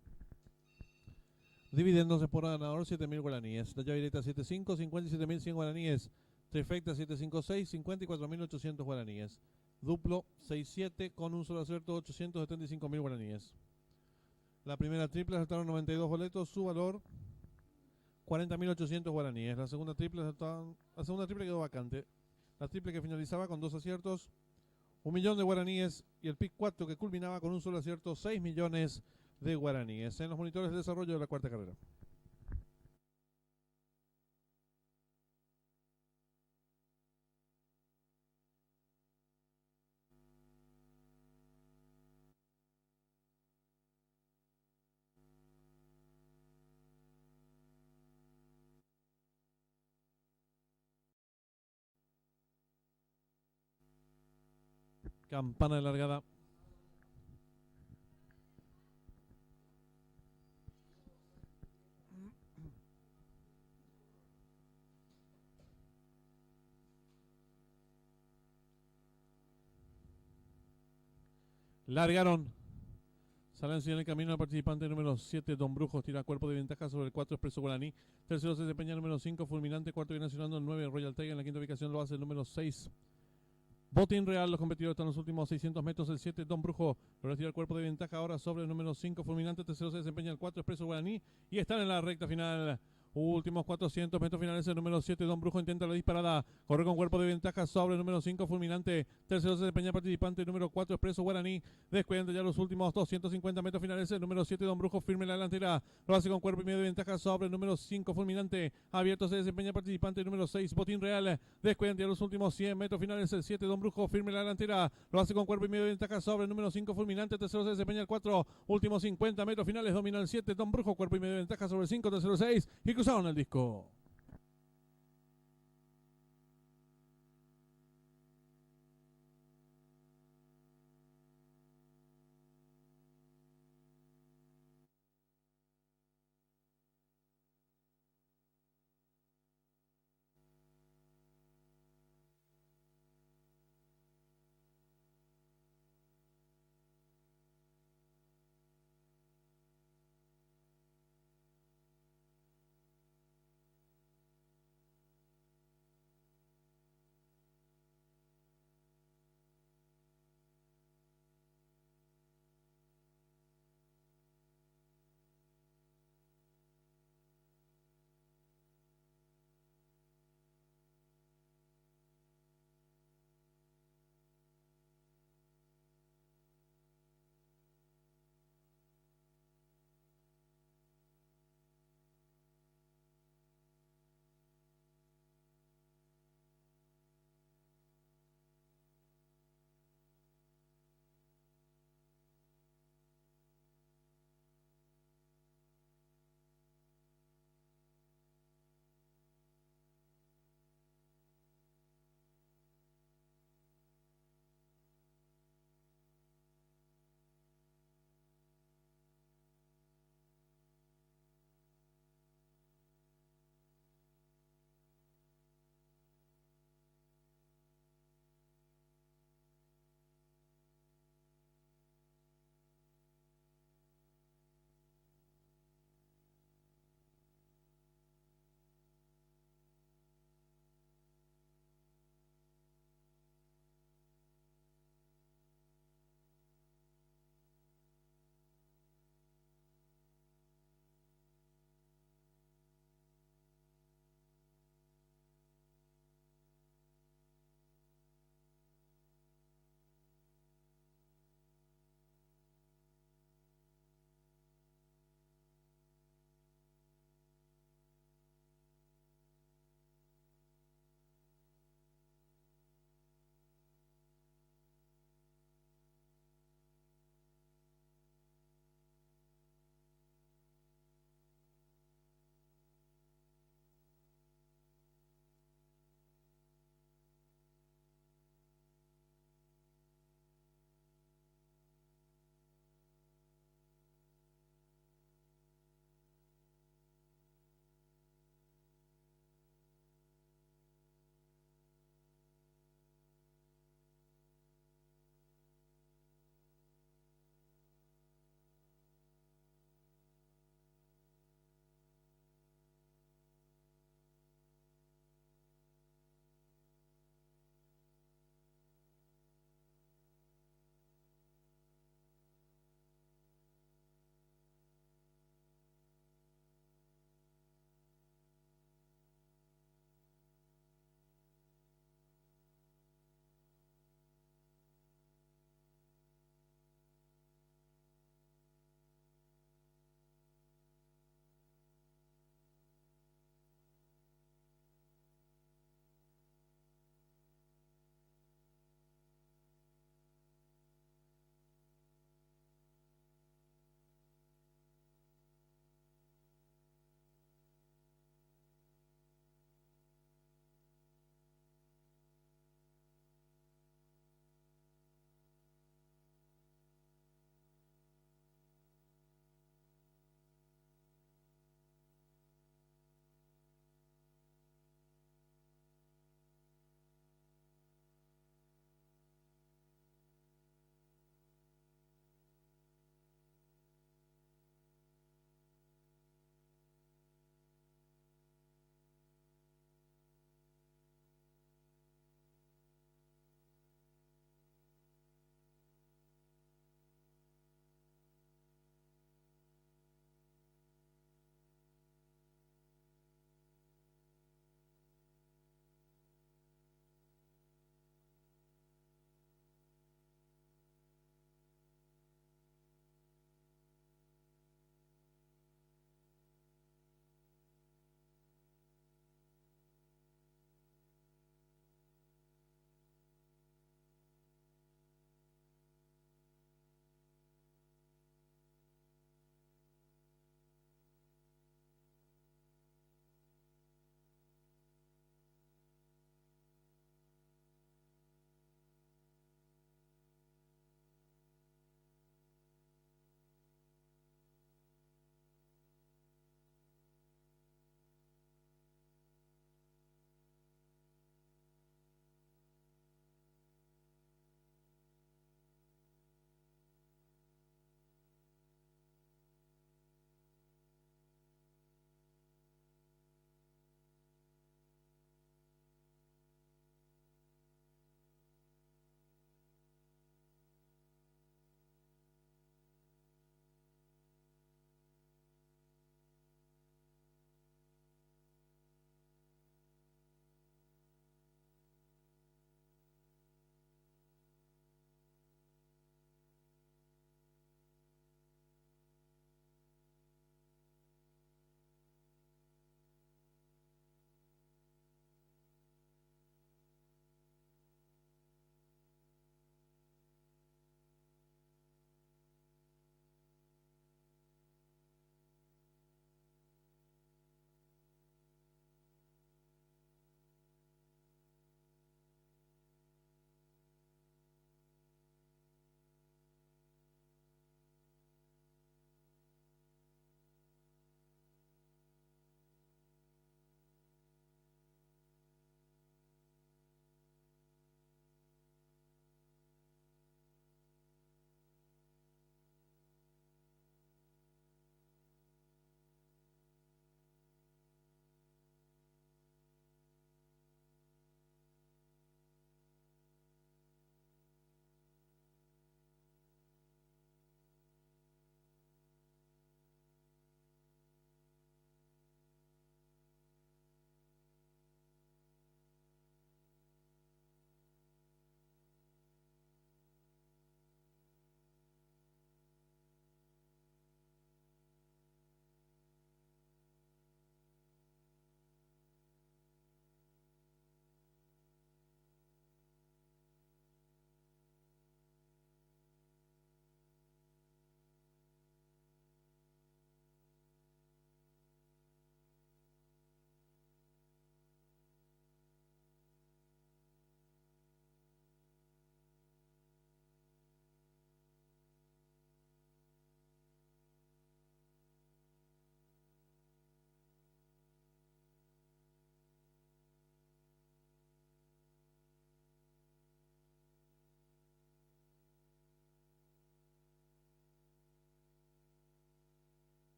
Dividendos por ganador, 7.000 guaraníes. La llave directa 7.5, 57.100 guaraníes. Trifecta 7.5.6, 54.800 guaraníes. Duplo 6.7 con un solo acierto, 875.000 guaraníes. La primera triple saltaron 92 boletos, su valor 40.800 guaraníes. La segunda triple quedó vacante. La triple que finalizaba con 2 aciertos, 1 millón de guaraníes, y el pick 4 que culminaba con un solo acierto, 6 millones de guaraníes. En los monitores de desarrollo de la cuarta carrera. Campana de largada. Largaron. Salen en el camino el participante número 7, Don Brujos, tira cuerpo de ventaja sobre el 4, Expreso Guaraní. Tercero se desempeña el número 5, Fulminante. Cuarto viene accionando el 9, Royal Tiger. En la quinta ubicación lo hace el número 6, Botín Real. Los competidores están en los últimos 600 metros. El 7, Don Brujo, logra tirar cuerpo de ventaja ahora sobre el número 5, Fulminante. Tercero se desempeña el 4, Expreso Guaraní. Y están en la recta final. Últimos 400 metros finales. El número 7, Don Brujo, intenta la disparada. Corre con cuerpo de ventaja sobre el número 5, Fulminante. Tercero se desempeña el participante número 4, Expreso Guaraní. Descuidan ya los últimos 250 metros finales. El número 7, Don Brujo, firme en la delantera. Lo hace con cuerpo y medio de ventaja sobre el número 5, Fulminante. Abierto se desempeña el participante número 6, Botín Real. Descuidan ya los últimos 100 metros finales. El 7, Don Brujo, firme en la delantera. Lo hace con cuerpo y medio de ventaja sobre el número 5, Fulminante. Tercero se desempeña el 4. Últimos 50 metros finales. Domina el 7, Don Brujo. Cuerpo y medio de ventaja sobre el 5. Tercero 6. Y cruzaron el disco.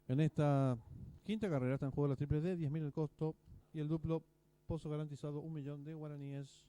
En esta quinta carrera está en juego la triple D, 10.000 el costo y el duplo pozo garantizado 1.000.000 de guaraníes.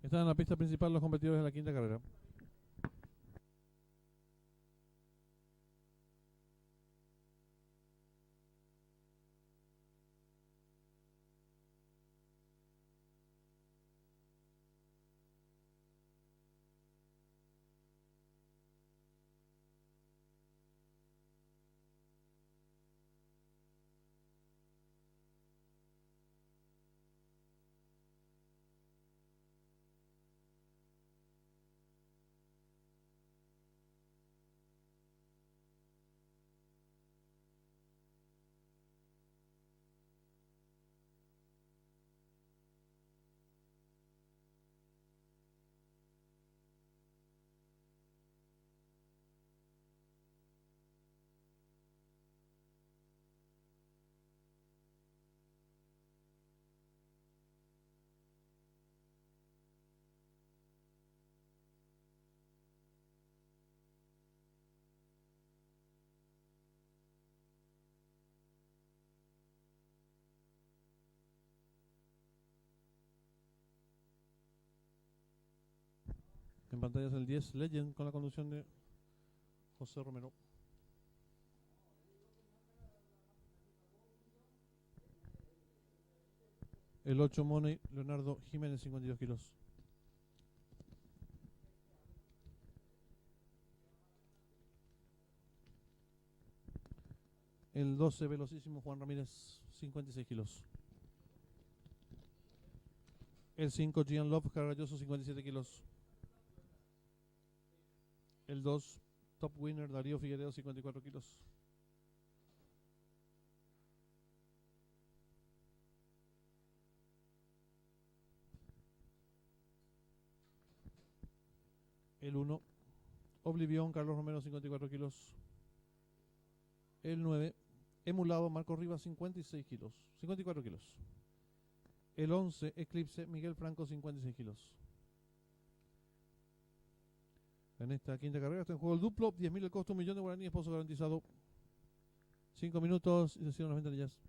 Están en la pista principal los competidores de la quinta carrera. En pantalla es el 10 Legend con la conducción de José Romero. El 8 Money Leonardo Jiménez, 52 kilos. El 12 Velocísimo Juan Ramírez, 56 kilos. El 5 Gian Love Cargalloso, 57 kilos. El 2 Top Winner Darío Figueredo, 54 kilos. El 1 Oblivión Carlos Romero, 54 kilos. El 9 Emulado Marco Rivas, 56 kilos, 54 kilos. El 11 Eclipse Miguel Franco, 56 kilos. En esta quinta carrera está en juego el duplo, 10.000 el costo, 1.000.000 de guaraníes, pozo garantizado. 5 minutos y se cierran las ventanillas.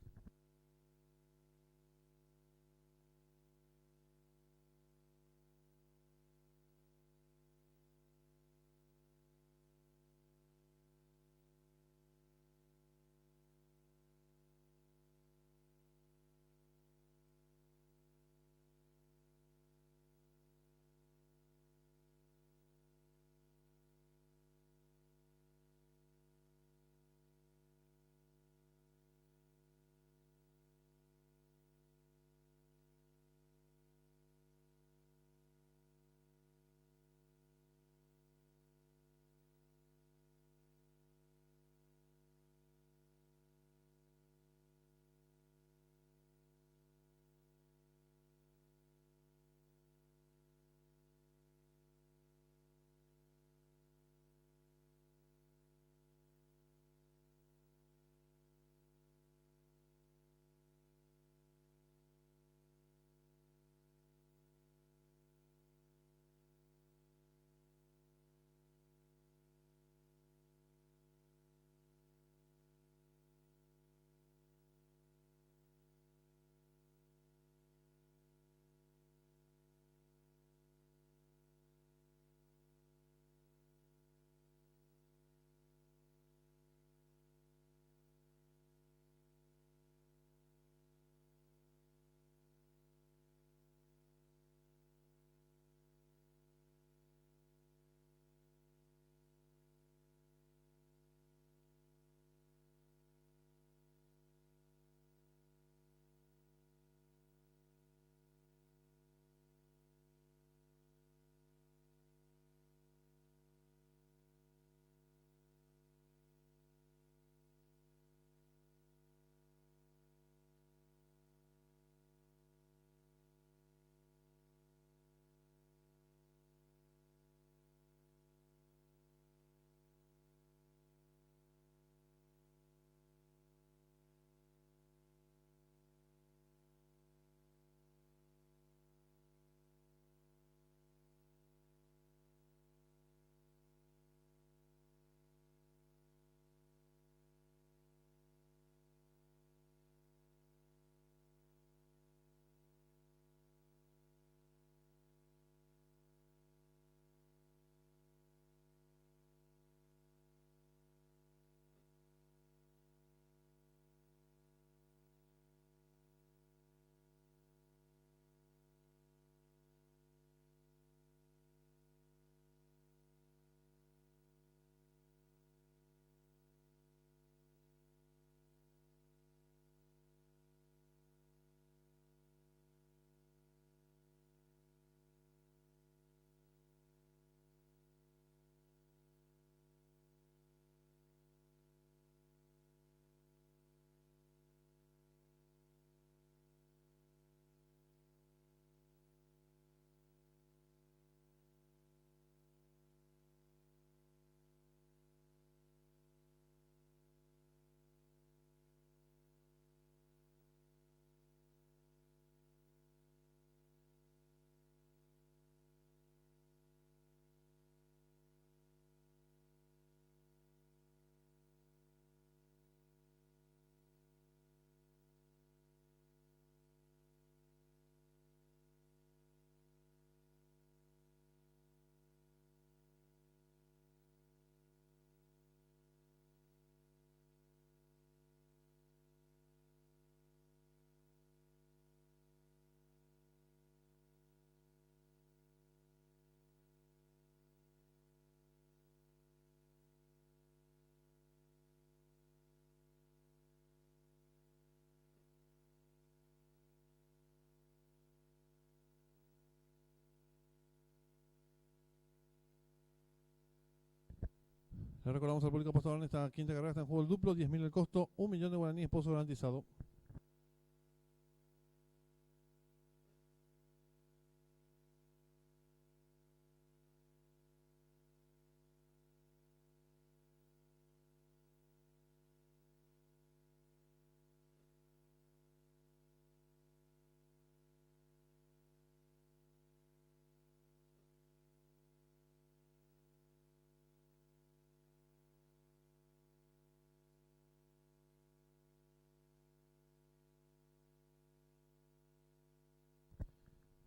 Le recordamos al público apostador en esta quinta carrera está en juego el duplo, 10.000 el costo, 1.000.000 de guaraníes, pozo garantizado.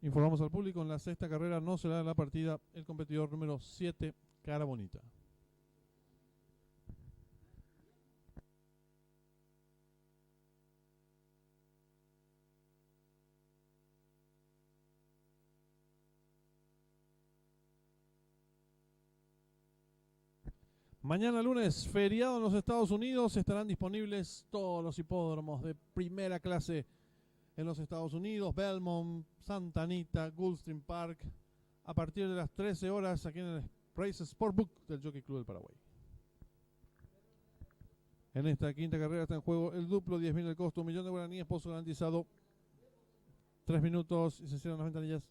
Informamos al público, en la sexta carrera no será la partida el competidor número 7, Cara Bonita. Mañana lunes, feriado en los Estados Unidos, estarán disponibles todos los hipódromos de primera clase en los Estados Unidos, Belmont, Santa Anita, Gulfstream Park, a partir de las 13 horas aquí en el Race Sportbook del Jockey Club del Paraguay. En esta quinta carrera está en juego el duplo, 10.000 el costo, 1.000.000 de guaraníes, pozo garantizado, 3 minutos y se cierran las ventanillas.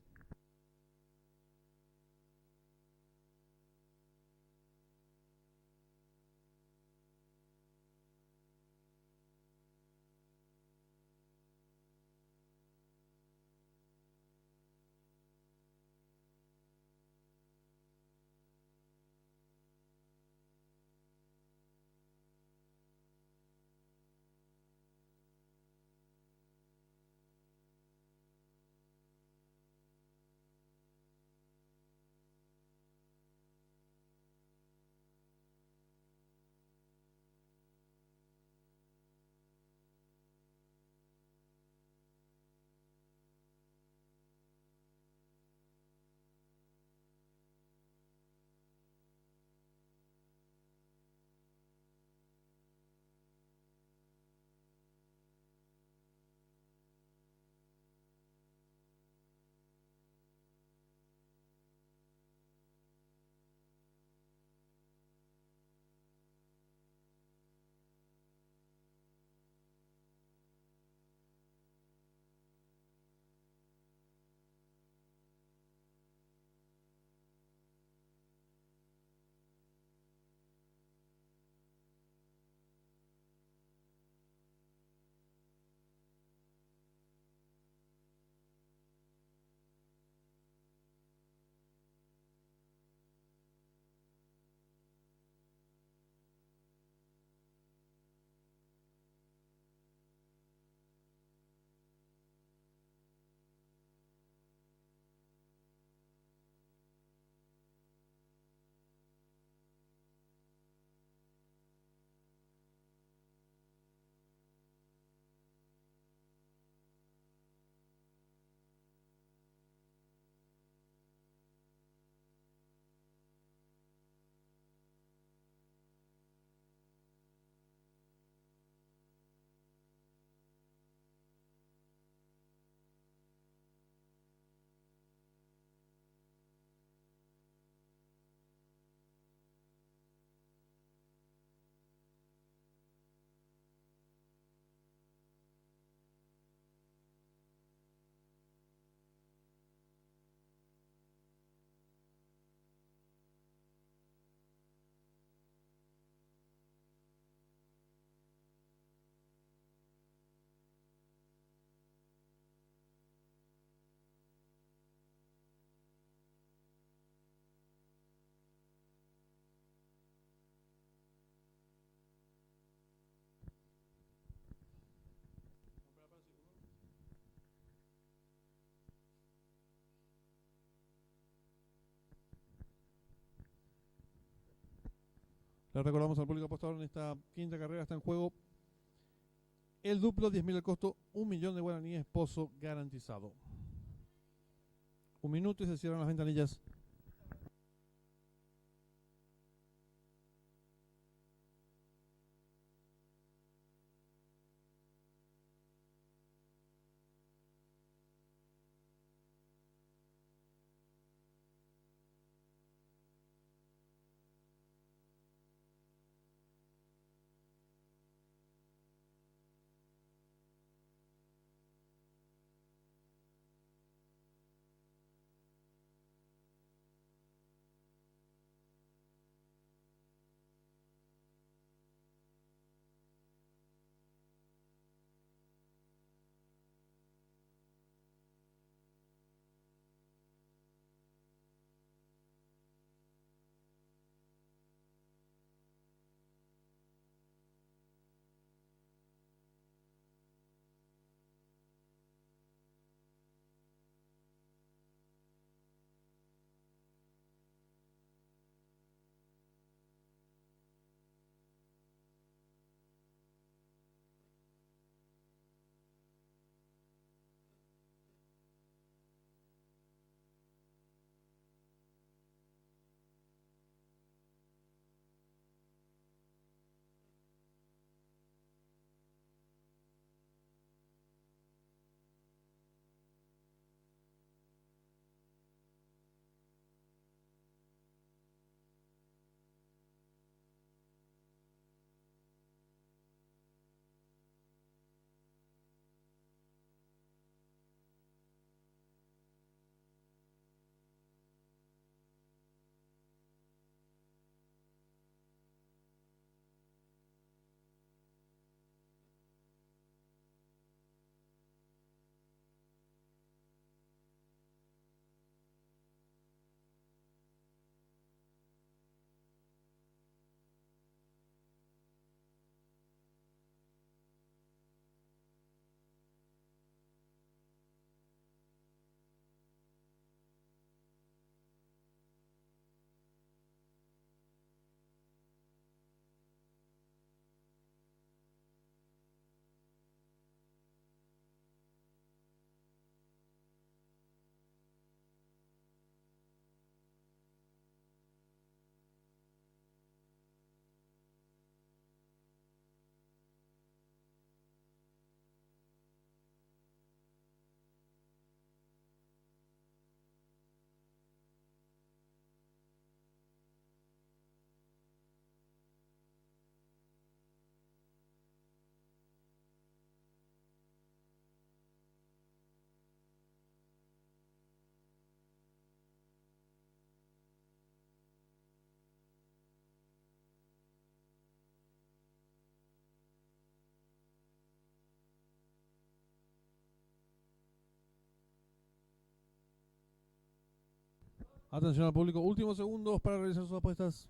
Le recordamos al público apostador en esta quinta carrera está en juego el duplo, 10.000 el costo, 1.000.000 de guaraníes, pozo garantizado. 1 minuto y se cierran las ventanillas. Atención al público, últimos segundos para realizar sus apuestas.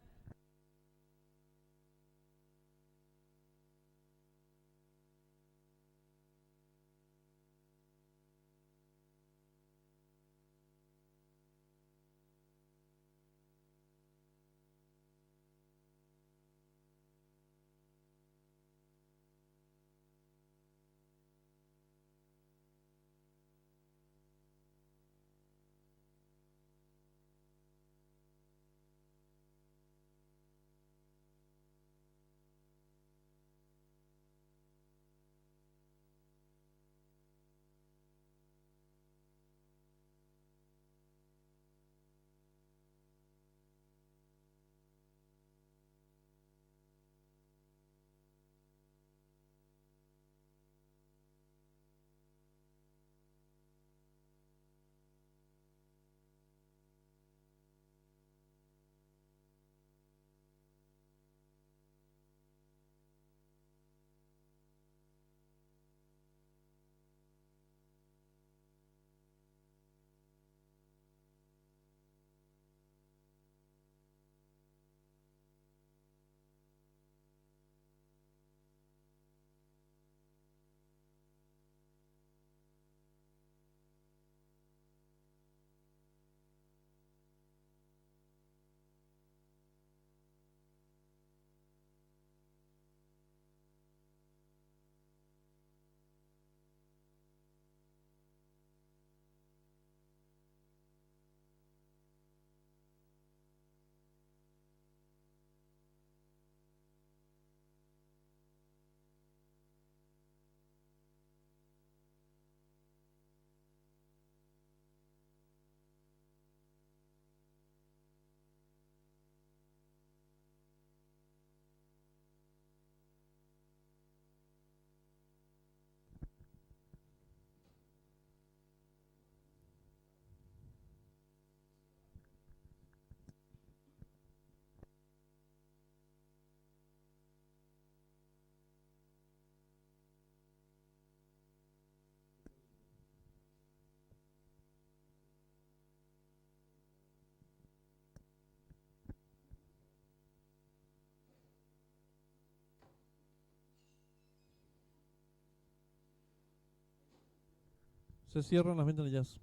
Se cierran las ventanillas.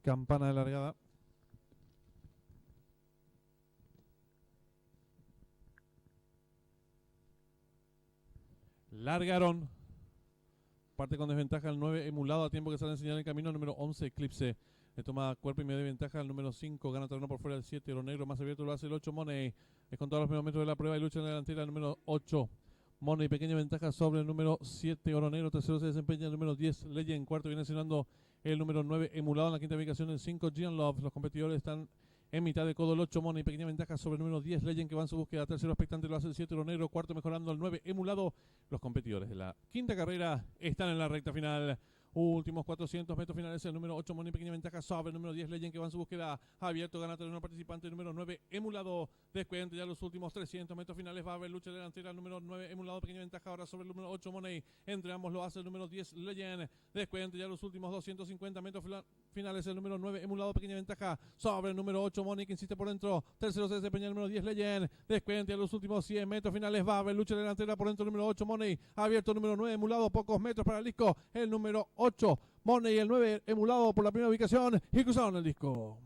Campana de largada. Largaron. Parte con desventaja el 9 emulado a tiempo que sale en señal en camino. Número 11 Eclipse. Le toma cuerpo y medio de ventaja el número 5. Gana terreno por fuera el 7. Oro negro más abierto lo hace el 8 Money. Es con todos los primeros metros de la prueba y lucha en la delantera el número 8. Money, pequeña ventaja sobre el número 7 Oro negro. Tercero se desempeña el número 10 Legend. Cuarto viene accionando el número 9 emulado en la quinta ubicación el 5 Gian Love. Los competidores están en mitad de codo el 8 Money, pequeña ventaja sobre el número 10 Legend que va en su búsqueda. Tercero expectante lo hace el 7 Oro negro. Cuarto mejorando el 9 emulado. Los competidores de la quinta carrera están en la recta final. Últimos 400 metros finales, el número 8 Money, pequeña ventaja sobre el número 10 Legend, que va en su búsqueda. Abierto, gana terreno participante, número 9 Emulado. Descuente ya los últimos 300 metros finales, va a haber lucha delantera, el número 9 Emulado, pequeña ventaja ahora sobre el número 8 Money. Entre ambos lo hace el número 10 Legend. Descuente ya los últimos 250 metros finales, el número 9 Emulado, pequeña ventaja sobre el número 8 Money, que insiste por dentro. Tercero se desempeña el número 10 Legend. Descuente ya los últimos 100 metros finales, va a haber lucha delantera por dentro, el número 8 Money. Abierto el número 9 Emulado, pocos metros para el disco. El número 8 Money y el 9 Emulado por la primera ubicación y cruzaron el disco.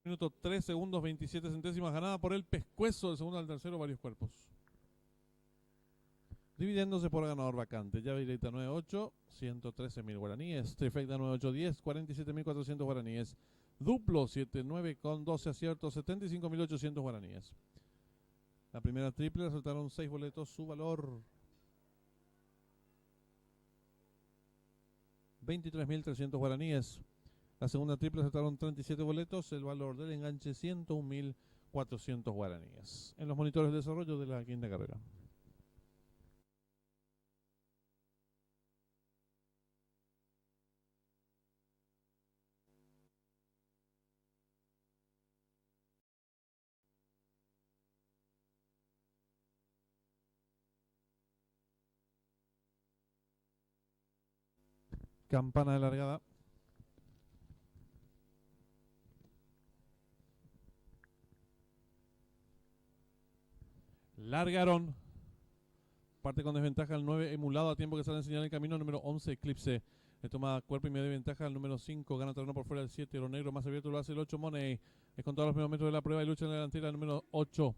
Minuto 3 segundos 27 centésimas, ganada por el Pescuezo, del segundo al tercero, varios cuerpos. Dividiéndose por ganador vacante. Llave directa 98, 113.000 guaraníes. Trifecta 9810, 47.400 guaraníes. Duplo 79 con 12 aciertos, 75.800 guaraníes. La primera triple resultaron 6 boletos, su valor 23.300 guaraníes. La segunda triple resultaron 37 boletos, el valor del enganche 101.400 guaraníes. En los monitores de desarrollo de la quinta carrera. Campana de largada. Largaron. Parte con desventaja el 9 emulado a tiempo que sale en señal en camino. Número 11 Eclipse. Le toma cuerpo y medio de ventaja al número 5. Gana terreno por fuera el 7. Oro negro más abierto lo hace el 8 Money. Es con todos los primeros metros de la prueba y lucha en la delantera el número 8.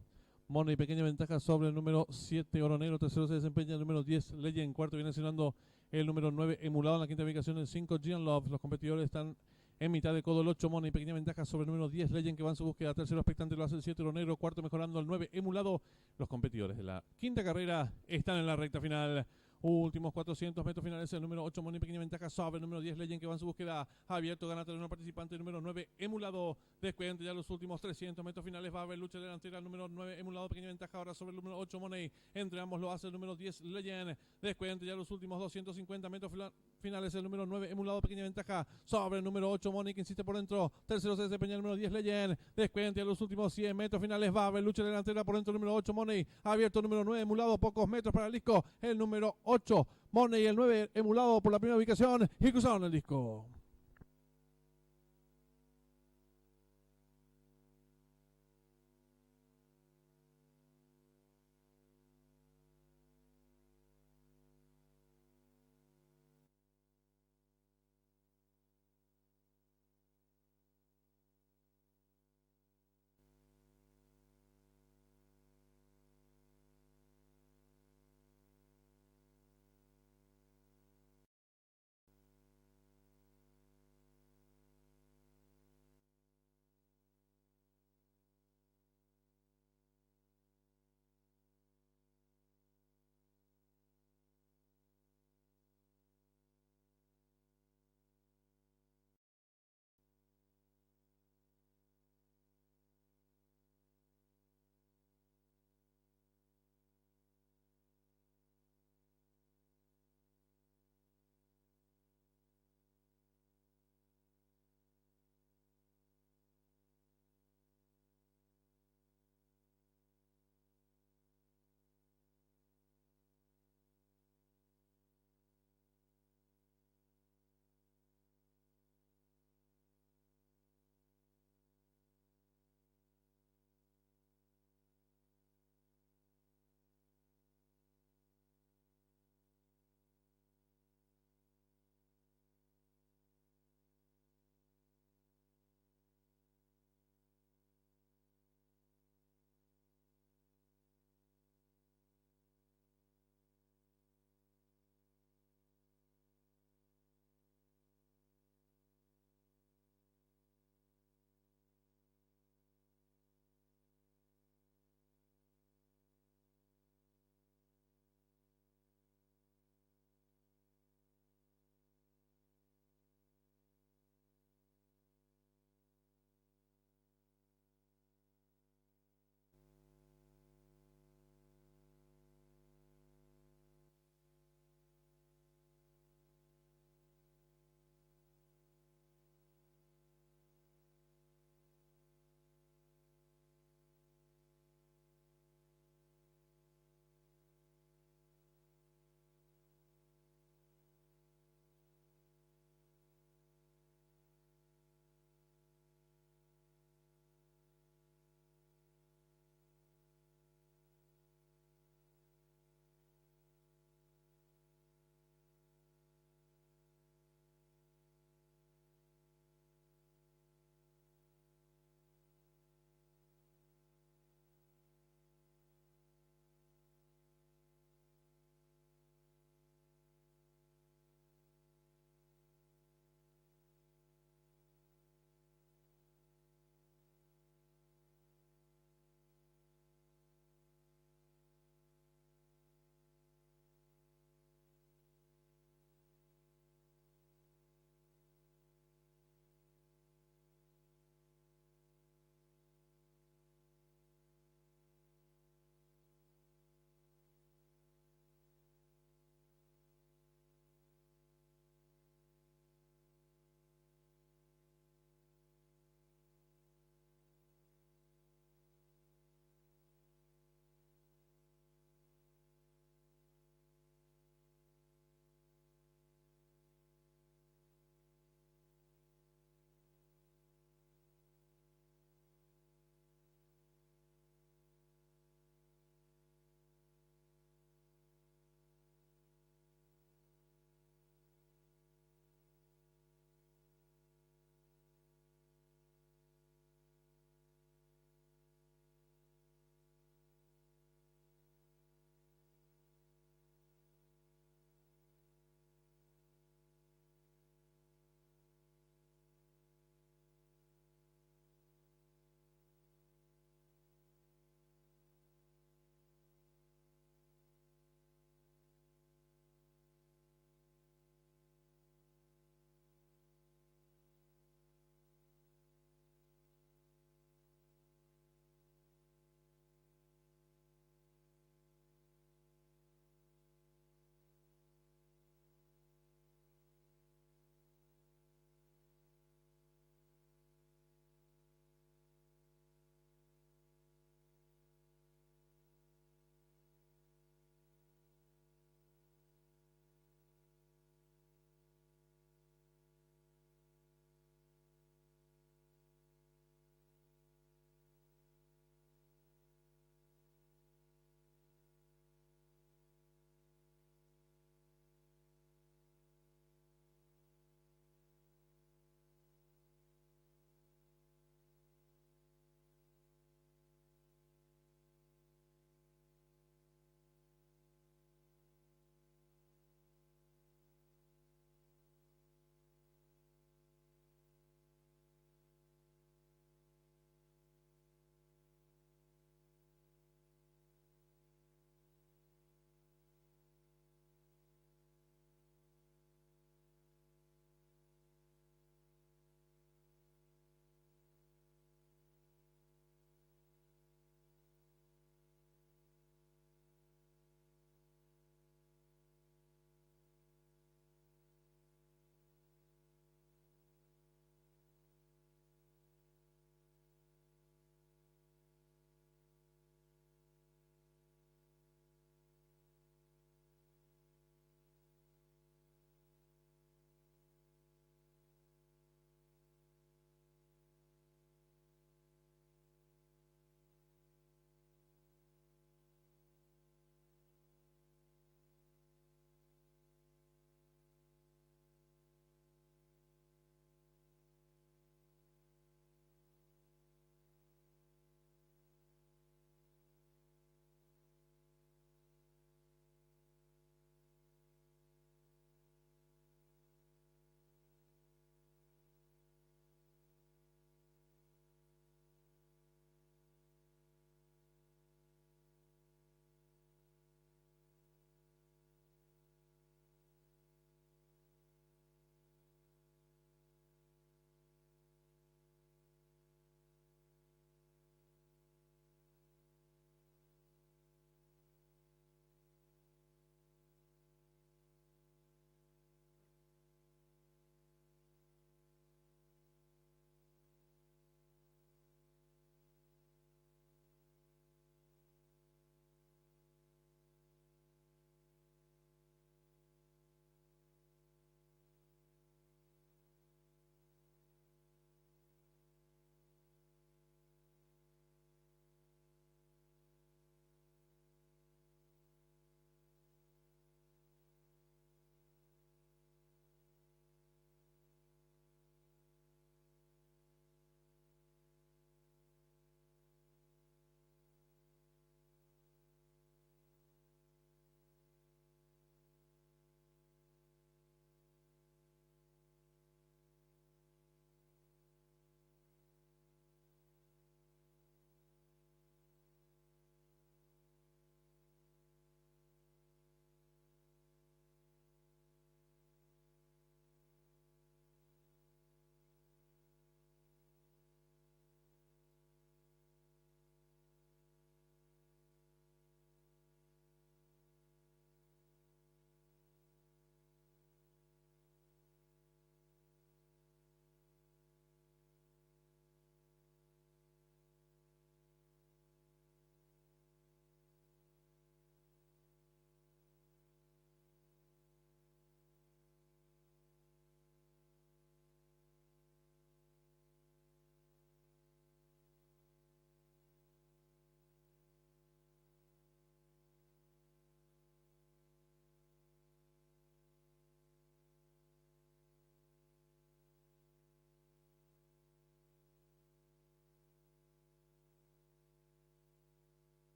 Money, pequeña ventaja sobre el número 7 Oro negro. Tercero se desempeña el número 10 Legend. Cuarto viene accionando el número 9 emulado en la quinta ubicación el 5 Gian Love. Los competidores están en mitad de codo el 8 Money, pequeña ventaja sobre el número 10 Legend que va en su búsqueda. Tercero expectante lo hace el 7 Oro negro. Cuarto mejorando el 9 emulado. Los competidores de la quinta carrera están en la recta final. Últimos 400 metros finales, el número 8 Money, pequeña ventaja sobre el número 10 Legend que va en su búsqueda. Abierto, gana terreno participante, el número 9 emulado. Descuente ya los últimos 300 metros finales, va a haber lucha delantera, el número 9 emulado, pequeña ventaja ahora sobre el número 8 Money. Entre ambos lo hace el número 10 Legend. Descuente ya los últimos 250 metros finales, el número 9 emulado, pequeña ventaja sobre el número 8 Money que insiste por dentro. Tercero se desempeña el número 10 Legend. Descuente ya los últimos 100 metros finales, va a haber lucha delantera por dentro el número 8 Money. Abierto el número 9 emulado, pocos metros para el disco. El número 8 Money y el 9 emulado por la primera ubicación y cruzaron el disco.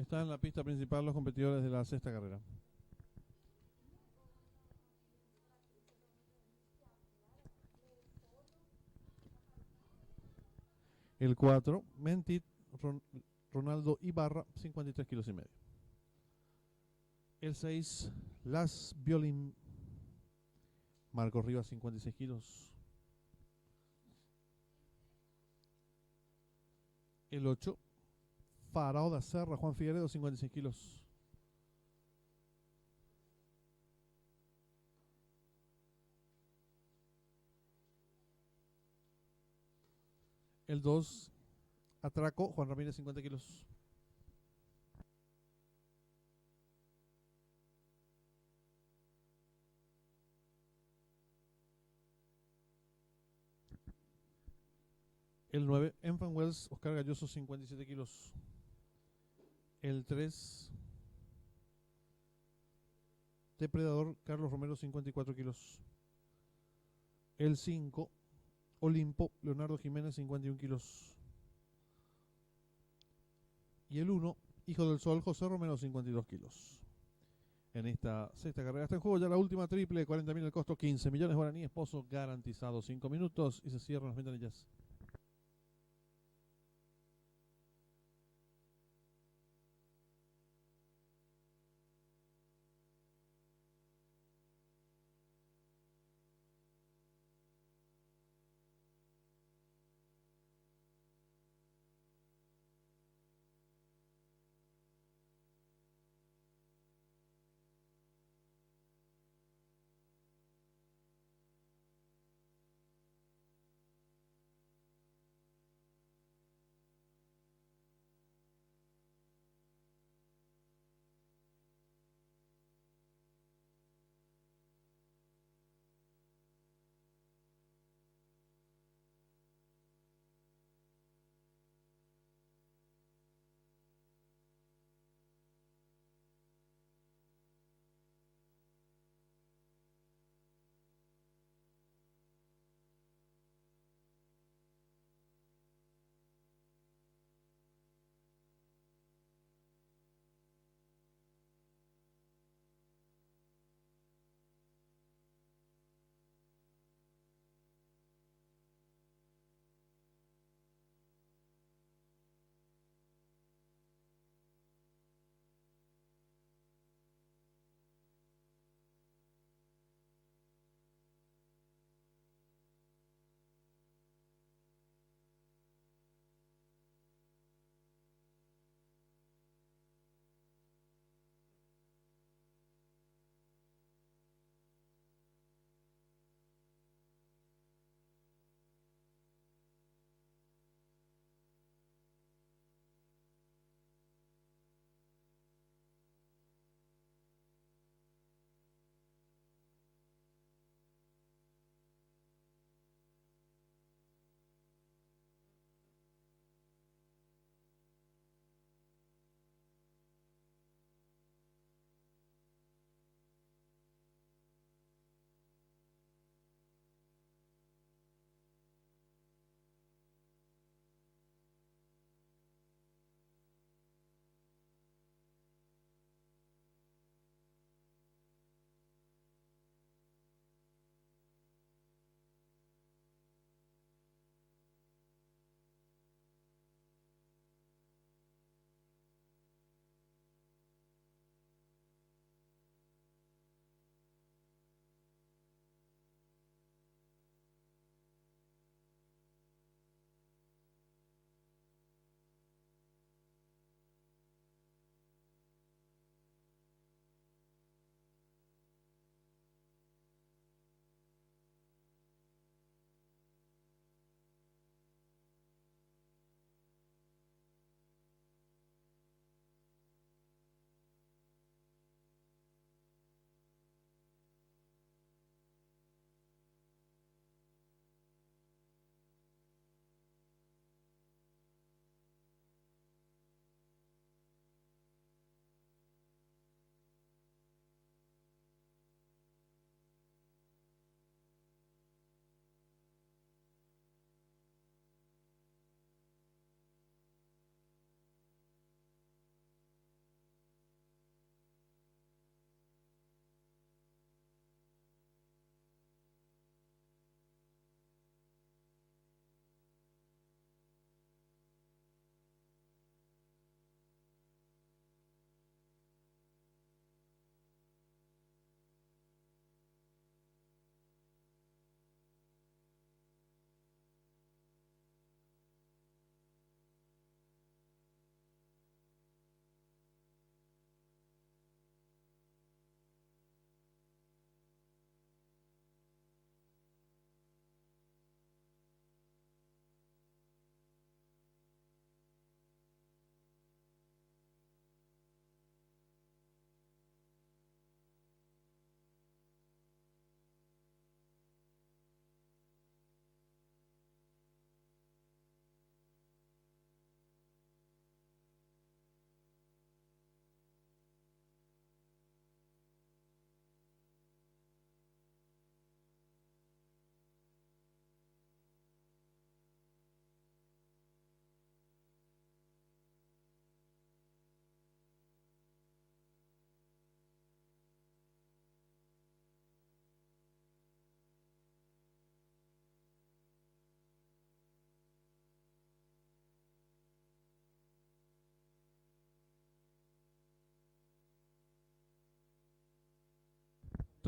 Están en la pista principal los competidores de la sexta carrera. El 4, Mentit Ronaldo Ibarra, 53 kilos y medio. El 6, Las Violin Marcos Rivas, 56 kilos. El 8, Farao da Serra Juan Figueredo, 56 kilos. El 2, Atraco Juan Ramírez, 50 kilos. El 9, Enfant Wells Oscar Galloso, 57 kilos. El 3, Depredador Carlos Romero, 54 kilos. El 5, Olimpo Leonardo Jiménez, 51 kilos. Y el 1, Hijo del Sol José Romero, 52 kilos. En esta sexta carrera está en juego ya la última triple, 40.000 el costo, 15 millones guaraníes, pozo garantizado, 5 minutos y se cierran las ventanillas.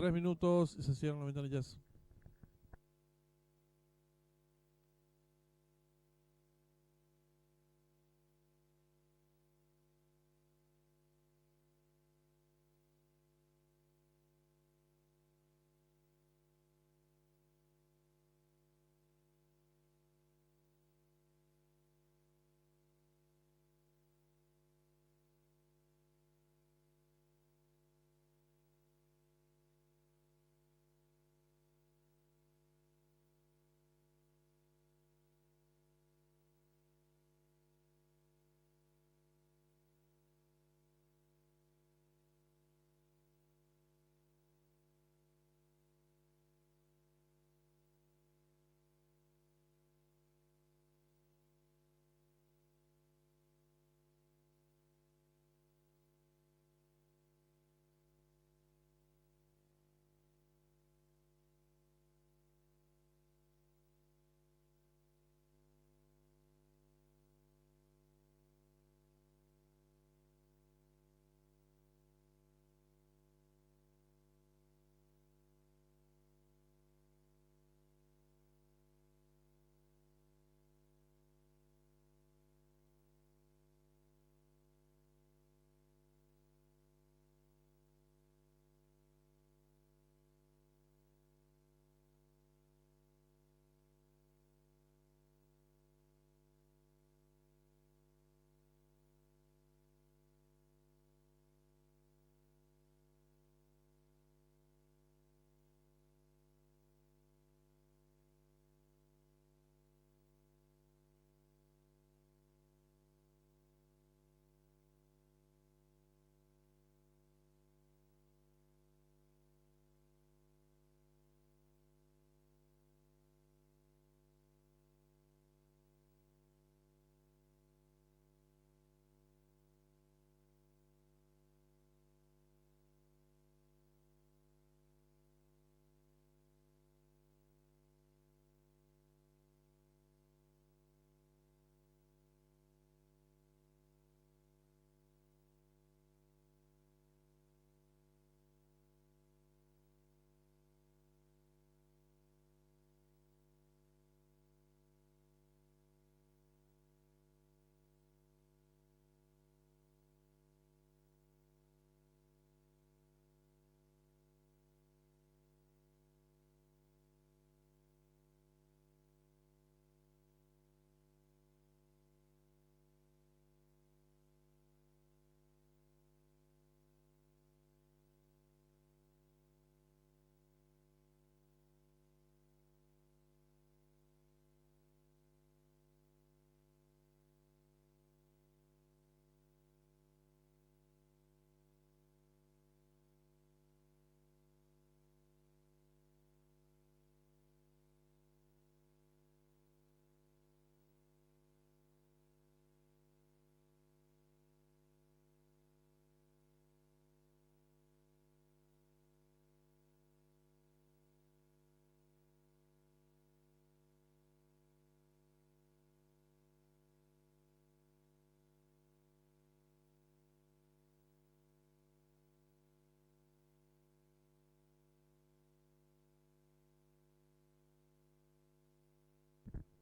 3 minutos y se cierran las ventanillas.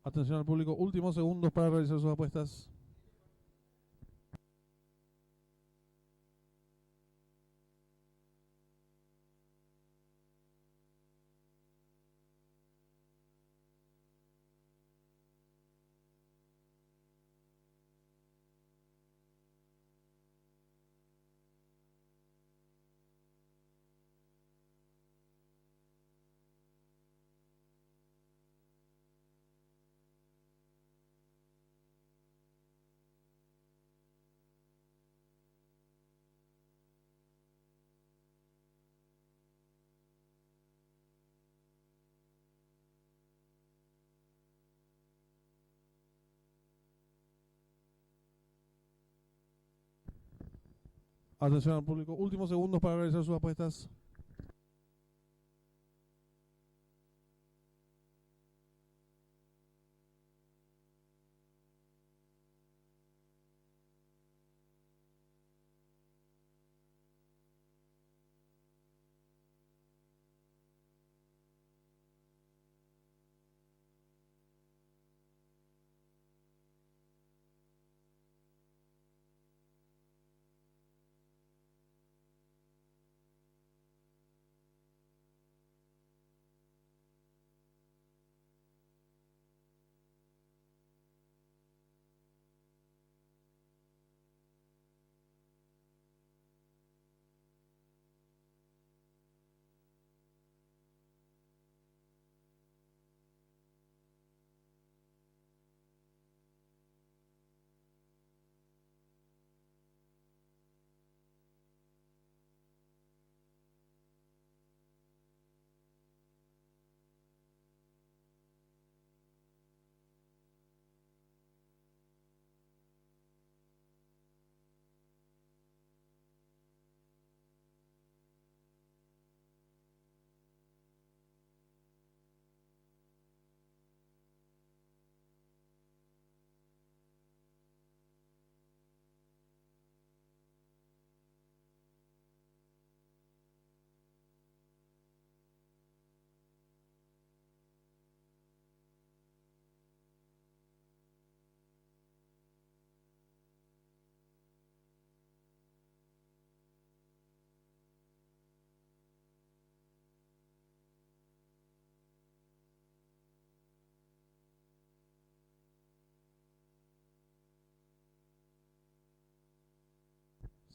Atención al público, últimos segundos para realizar sus apuestas. Atención al público, últimos segundos para realizar sus apuestas.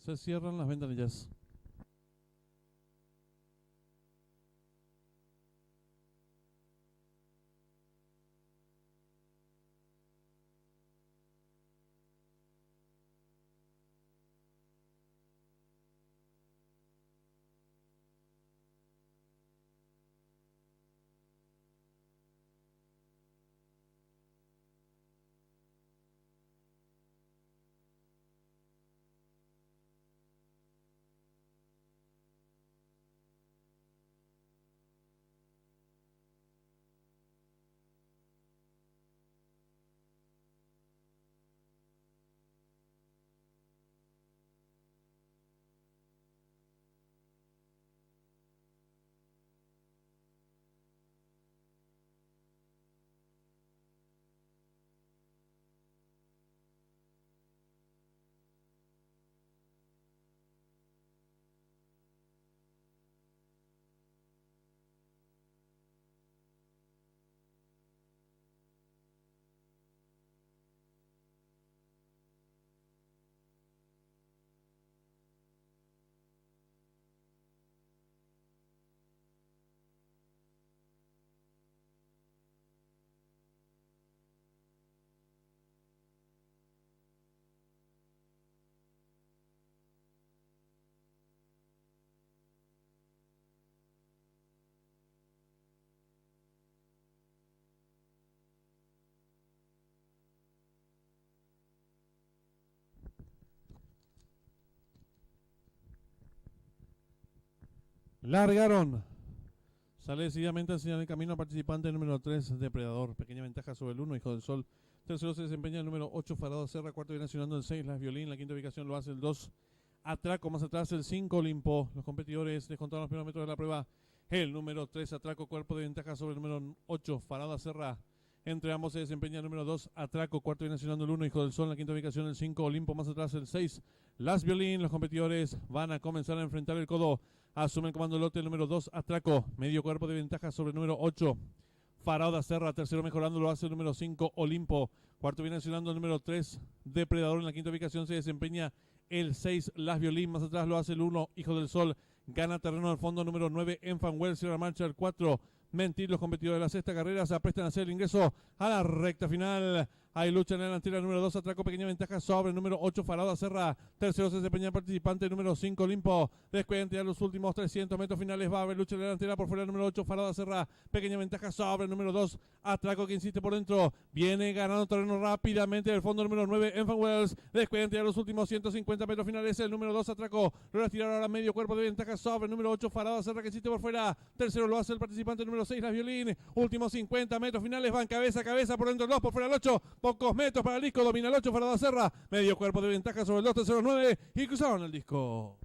Se cierran las ventanillas. Largaron. Sale decididamente a enseñar el camino al participante número 3, Depredador. Pequeña ventaja sobre el 1, Hijo del Sol. Tercero se desempeña el número 8, Farado Serra. Cuarto viene accionando el 6, Las Violín. La quinta ubicación lo hace el 2, Atraco. Más atrás el 5, Olimpo. Los competidores descontaron los primeros metros de la prueba. El número 3, Atraco. Cuerpo de ventaja sobre el número 8, Farado Serra. Entre ambos se desempeña el número 2, Atraco. Cuarto viene accionando el 1, Hijo del Sol. La quinta ubicación el 5, Olimpo. Más atrás el 6, Las Violín. Los competidores van a comenzar a enfrentar el codo. Asume el comando el lote el número 2, Atraco. Medio cuerpo de ventaja sobre el número 8, Farao Serra. Tercero mejorando lo hace el número 5, Olimpo. Cuarto viene accionando el número 3, Depredador. En la quinta ubicación se desempeña el 6, Las Violín. Más atrás lo hace el 1, Hijo del Sol. Gana terreno al fondo número 9, Enfan Cierra marcha el 4, Mentir. Los competidores de la sexta carrera se aprestan a hacer el ingreso a la recta final. Hay lucha en la delantera, número 2, Atraco. Pequeña ventaja sobre el número 8, Farao Serra. Tercero se desempeña el participante número 5, Olimpo. Descuenta ya los últimos 300 metros finales. Va a haber lucha en la delantera por fuera el número 8, Farao Serra. Pequeña ventaja sobre el número 2, Atraco, que insiste por dentro. Viene ganando terreno rápidamente del fondo número 9, Enfan Wells. Descuenta ya los últimos 150 metros finales. El número 2, Atraco. Logra tirar ahora medio cuerpo de ventaja sobre el número 8, Farao Serra, que insiste por fuera. Tercero lo hace el participante número 6, Las Violín. Últimos 50 metros finales. Van cabeza a cabeza por dentro el 2, por fuera el 8. Pocos metros para el disco. Domina el 8, Farao Serra. Medio cuerpo de ventaja sobre el 2, tercero 9. Y cruzaron el disco.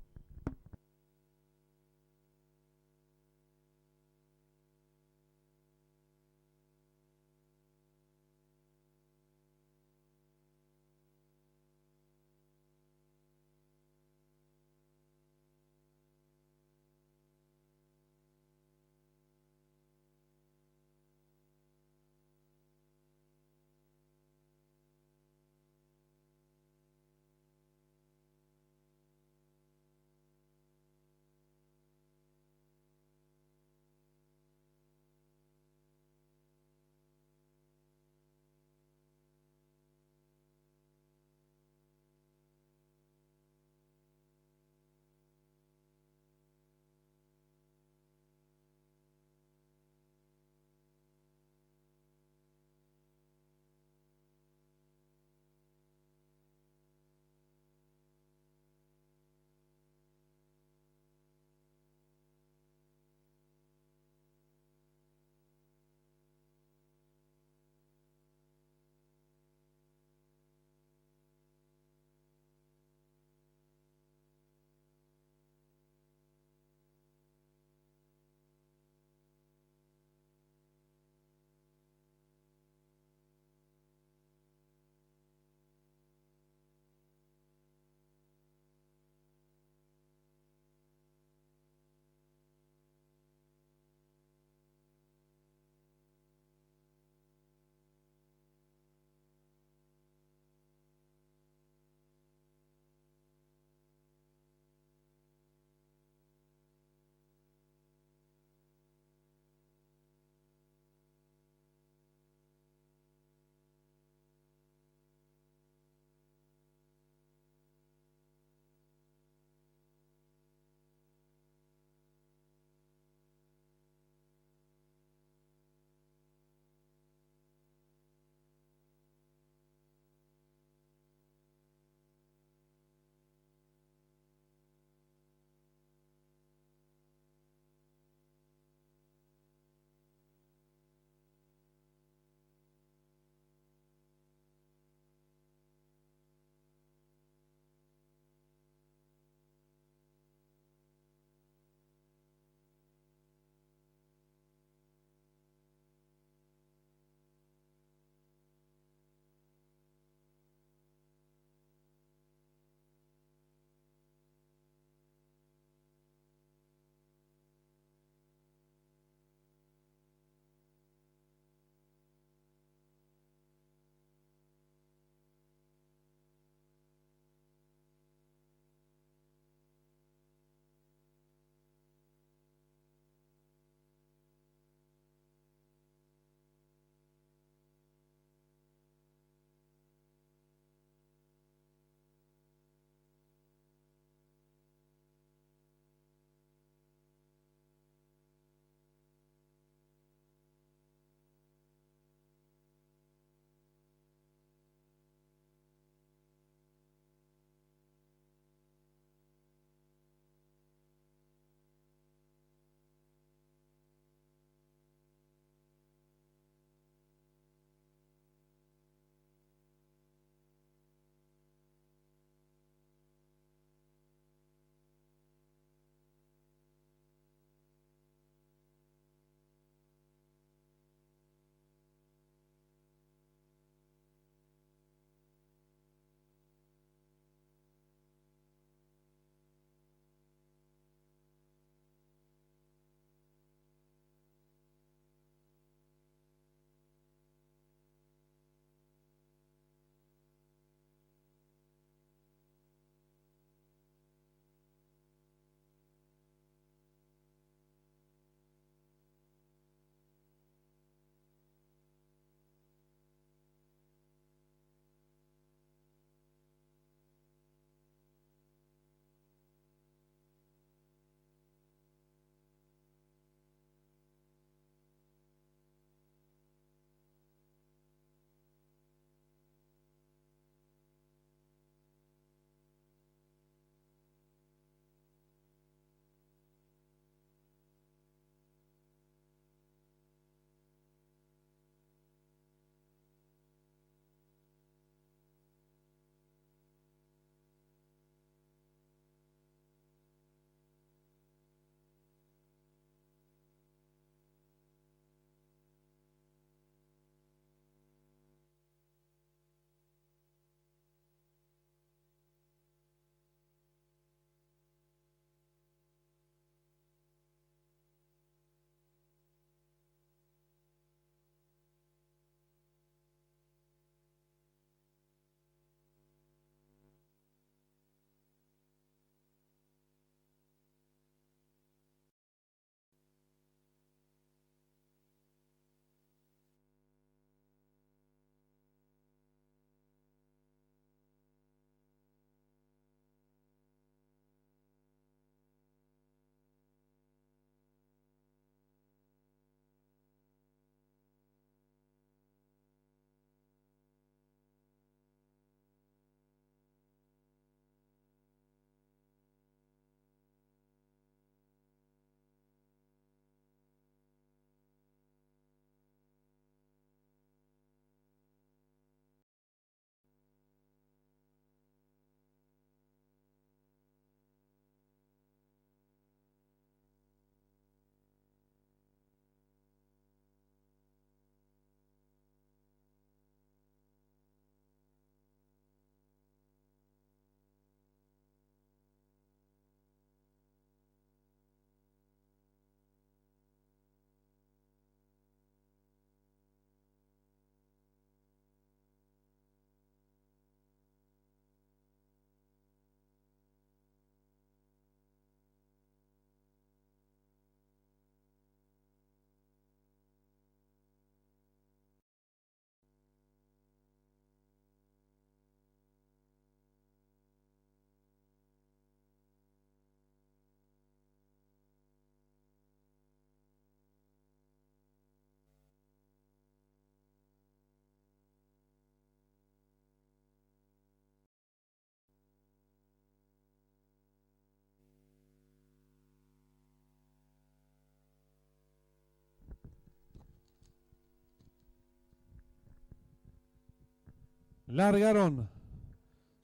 Largaron.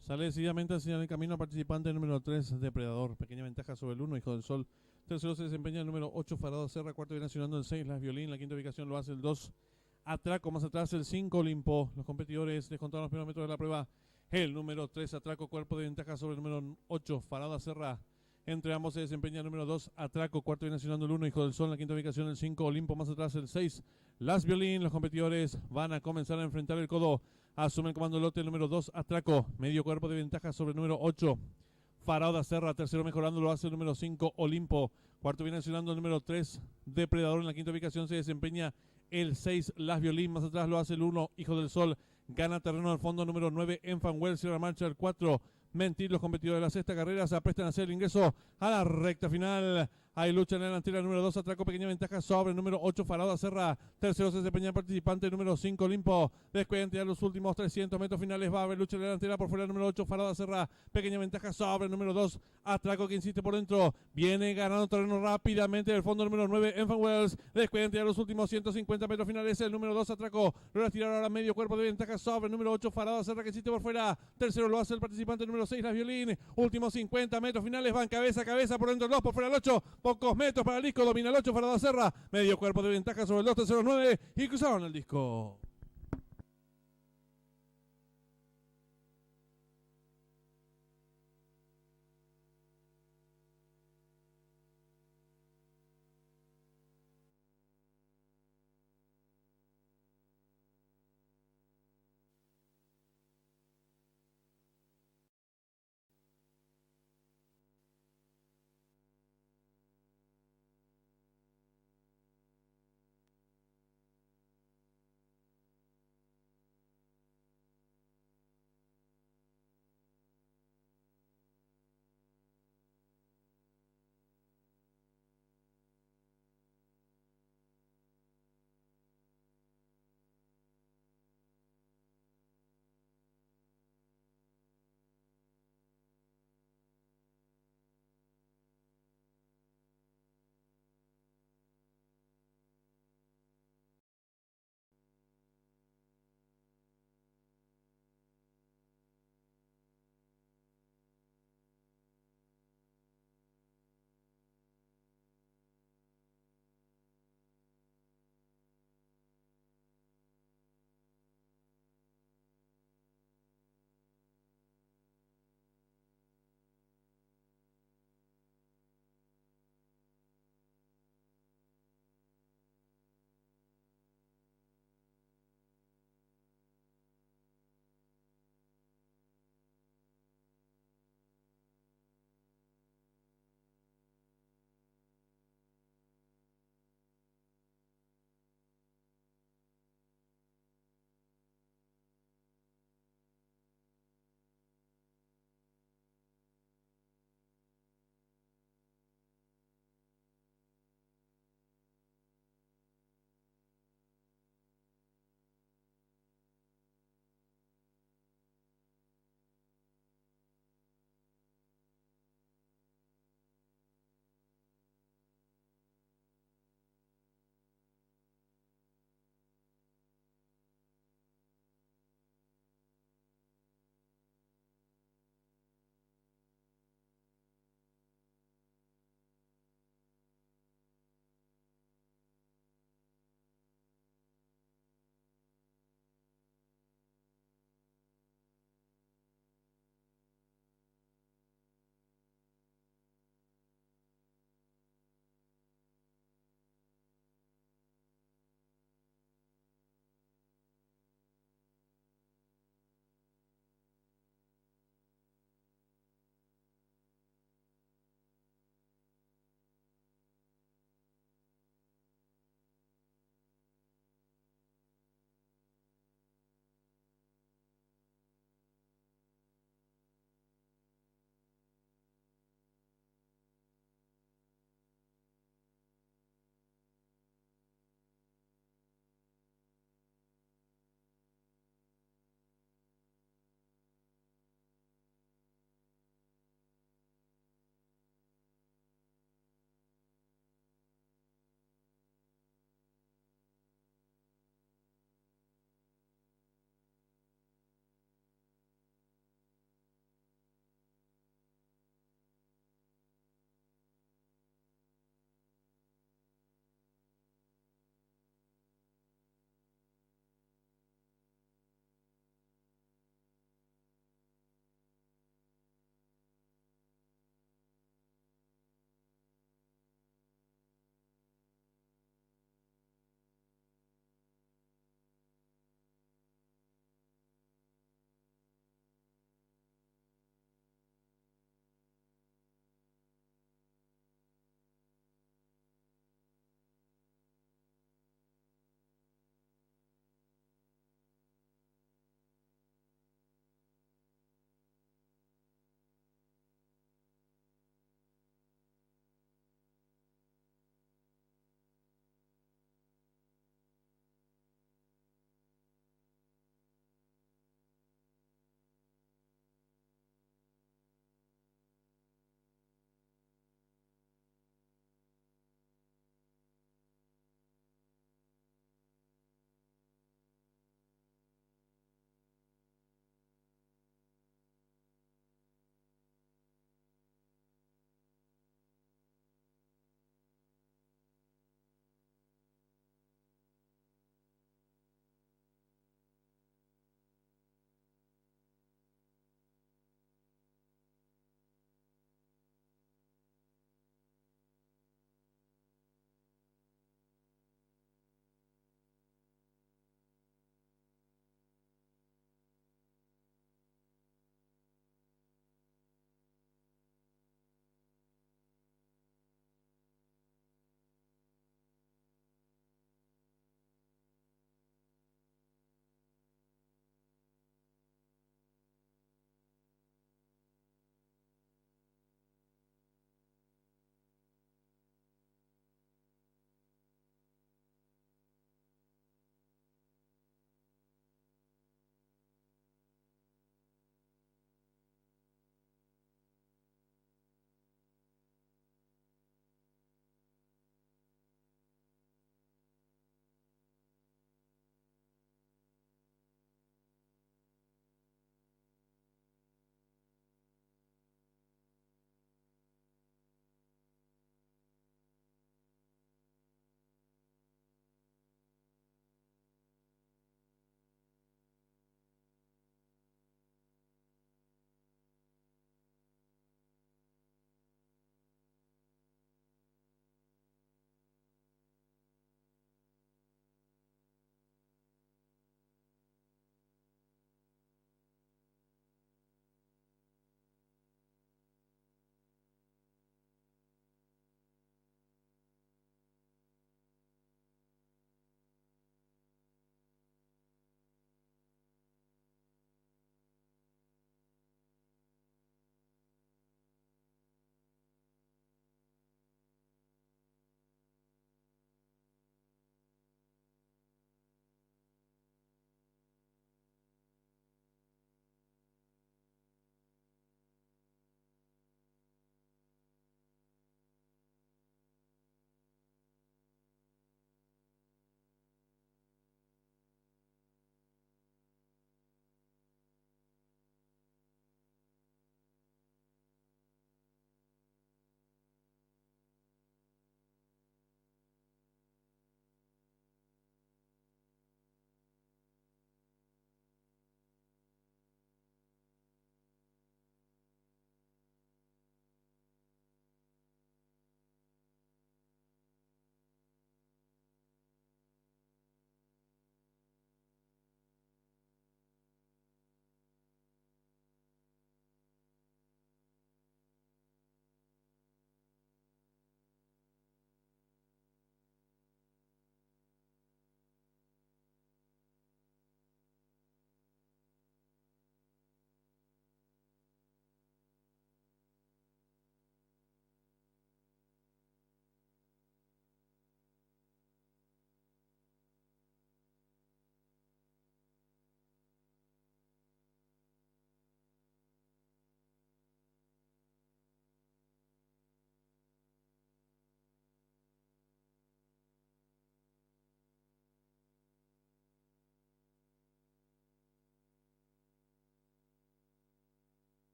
Sale decididamente hacia el camino participante número 3, Depredador. Pequeña ventaja sobre el 1, Hijo del Sol. Tercero se desempeña el número 8, Farado Serra. Cuarto viene accionando el 6, Las Violín. La quinta ubicación lo hace el 2, Atraco. Más atrás el 5, Olimpo. Los competidores descontaron los primeros metros de la prueba. El número 3, Atraco. Cuerpo de ventaja sobre el número 8, Farada Serra. Entre ambos se desempeña el número 2, Atraco. Cuarto viene accionando el 1, Hijo del Sol. La quinta ubicación el 5, Olimpo. Más atrás el 6, Las Violín. Los competidores van a comenzar a enfrentar el codo. Asume el comando el lote el número 2, Atraco. Medio cuerpo de ventaja sobre el número 8, Farada Serra. Tercero mejorando lo hace el número 5, Olimpo. Cuarto viene accionando el número 3, Depredador. En la quinta ubicación se desempeña el 6, Las Violín. Más atrás lo hace el 1, Hijo del Sol. Gana terreno al fondo número 9, Enfanwell. Cierra marcha el 4, Mentir. Los competidores de la sexta carrera se aprestan a hacer el ingreso a la recta final. Hay lucha en la delantera, número 2, Atraco. Pequeña ventaja sobre el número 8, Farada Serra. Tercero se desempeña el participante número 5, Olimpo. Descuenta ya los últimos 300 metros finales. Va a haber lucha en la delantera por fuera el número 8, Farada Serra. Pequeña ventaja sobre el número 2, Atraco, que insiste por dentro. Viene ganando terreno rápidamente del fondo número 9, Enfanwells. Descuenta ya los últimos 150 metros finales. El número 2, Atraco. Logra tirar ahora medio cuerpo de ventaja sobre el número 8, Farada Serra, que insiste por fuera. Tercero lo hace el participante número 6, Las Violín. Últimos 50 metros finales. Van cabeza a cabeza por dentro el 2, por fuera el 8. Pocos metros para el disco, domina el 8, Farada Serra. Medio cuerpo de ventaja sobre el 2, tercero 9 y cruzaron el disco.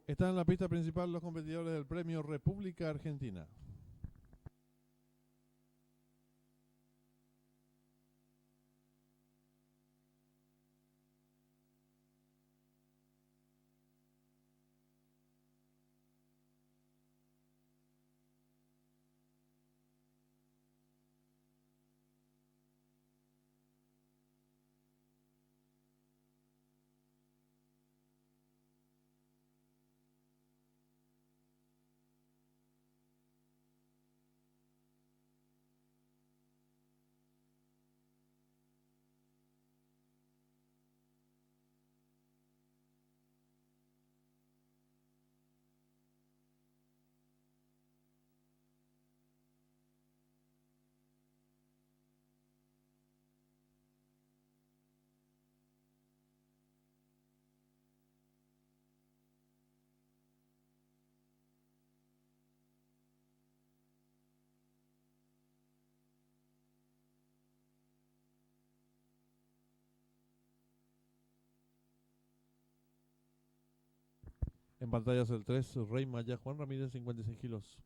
Están en la pista principal los competidores del Premio República Argentina. En pantallas el 3, Rey Maya, Juan Ramírez, 56 kilos.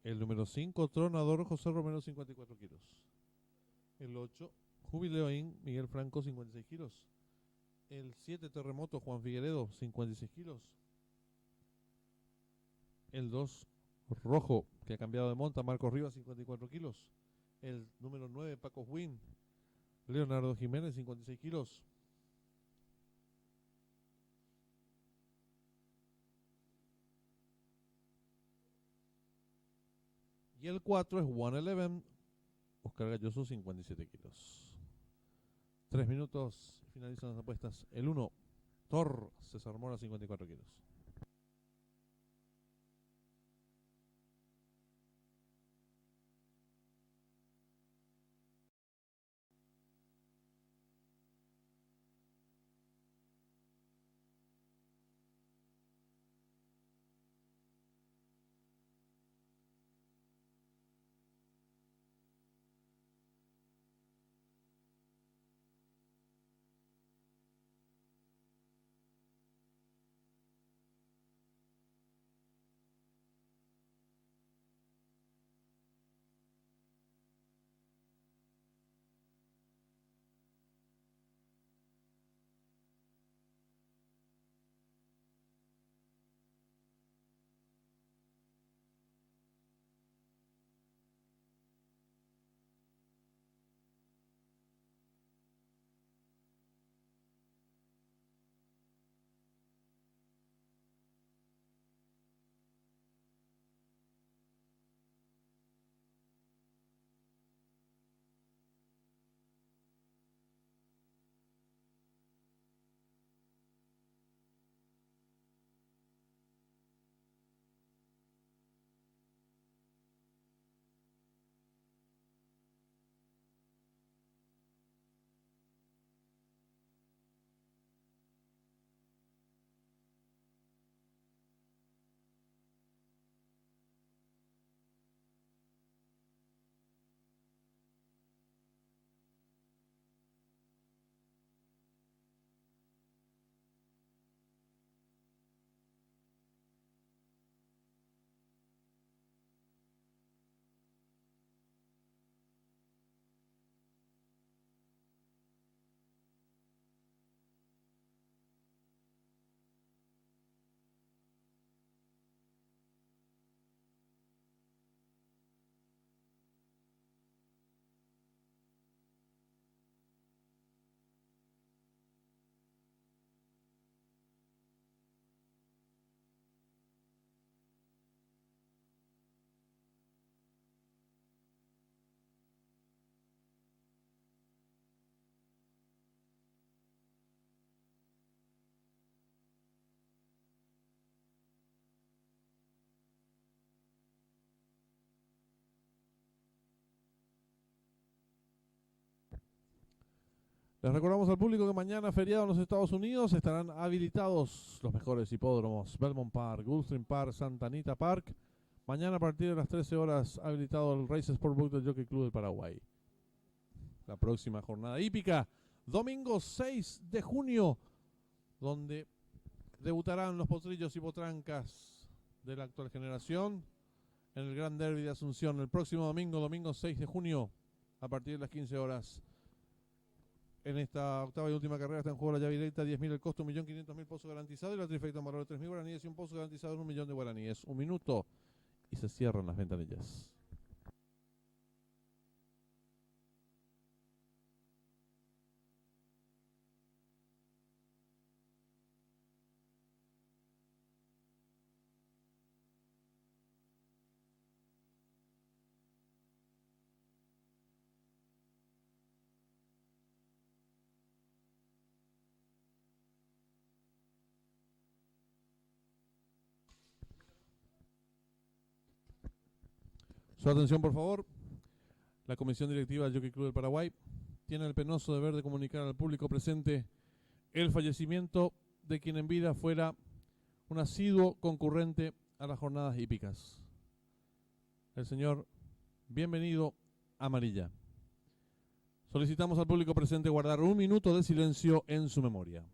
El número 5, Tronador, José Romero, 54 kilos. El 8, Jubileoín, Miguel Franco, 56 kilos. El 7, Terremoto, Juan Figueredo, 56 kilos. El 2, Rojo, que ha cambiado de monta, Marcos Rivas, 54 kilos. El número 9, Paco Win, Leonardo Jiménez, 56 kilos. Y el 4 es 111, Oscar Galloso, 57 kilos. 3 minutos, finalizan las apuestas. El 1, Thor, César Mora, 54 kilos. Les recordamos al público que mañana, feriado en los Estados Unidos, estarán habilitados los mejores hipódromos: Belmont Park, Gulfstream Park, Santa Anita Park. Mañana a partir de las 13 horas habilitado el Race Sportbook del Jockey Club del Paraguay. La próxima jornada hípica domingo 6 de junio, donde debutarán los potrillos y potrancas de la actual generación en el Gran Derby de Asunción el próximo domingo, domingo 6 de junio, a partir de las 15 horas. En esta octava y última carrera está en juego la llave directa, 10.000 el costo, 1.500.000 pozo garantizado y la trifecta en valor de 3.000 guaraníes y un pozo garantizado en 1 millón de guaraníes. Un minuto y se cierran las ventanillas. Su atención, por favor. La Comisión Directiva del Jockey Club del Paraguay tiene el penoso deber de comunicar al público presente el fallecimiento de quien en vida fuera un asiduo concurrente a las jornadas hípicas. El señor Bienvenido Amarilla. Solicitamos al público presente guardar un minuto de silencio en su memoria.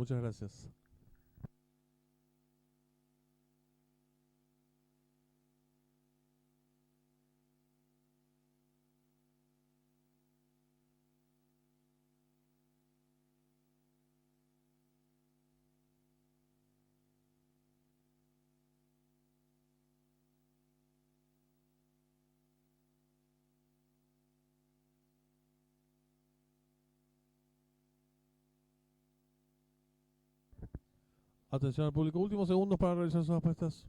Muchas gracias. Atención al público. Últimos segundos para realizar sus apuestas.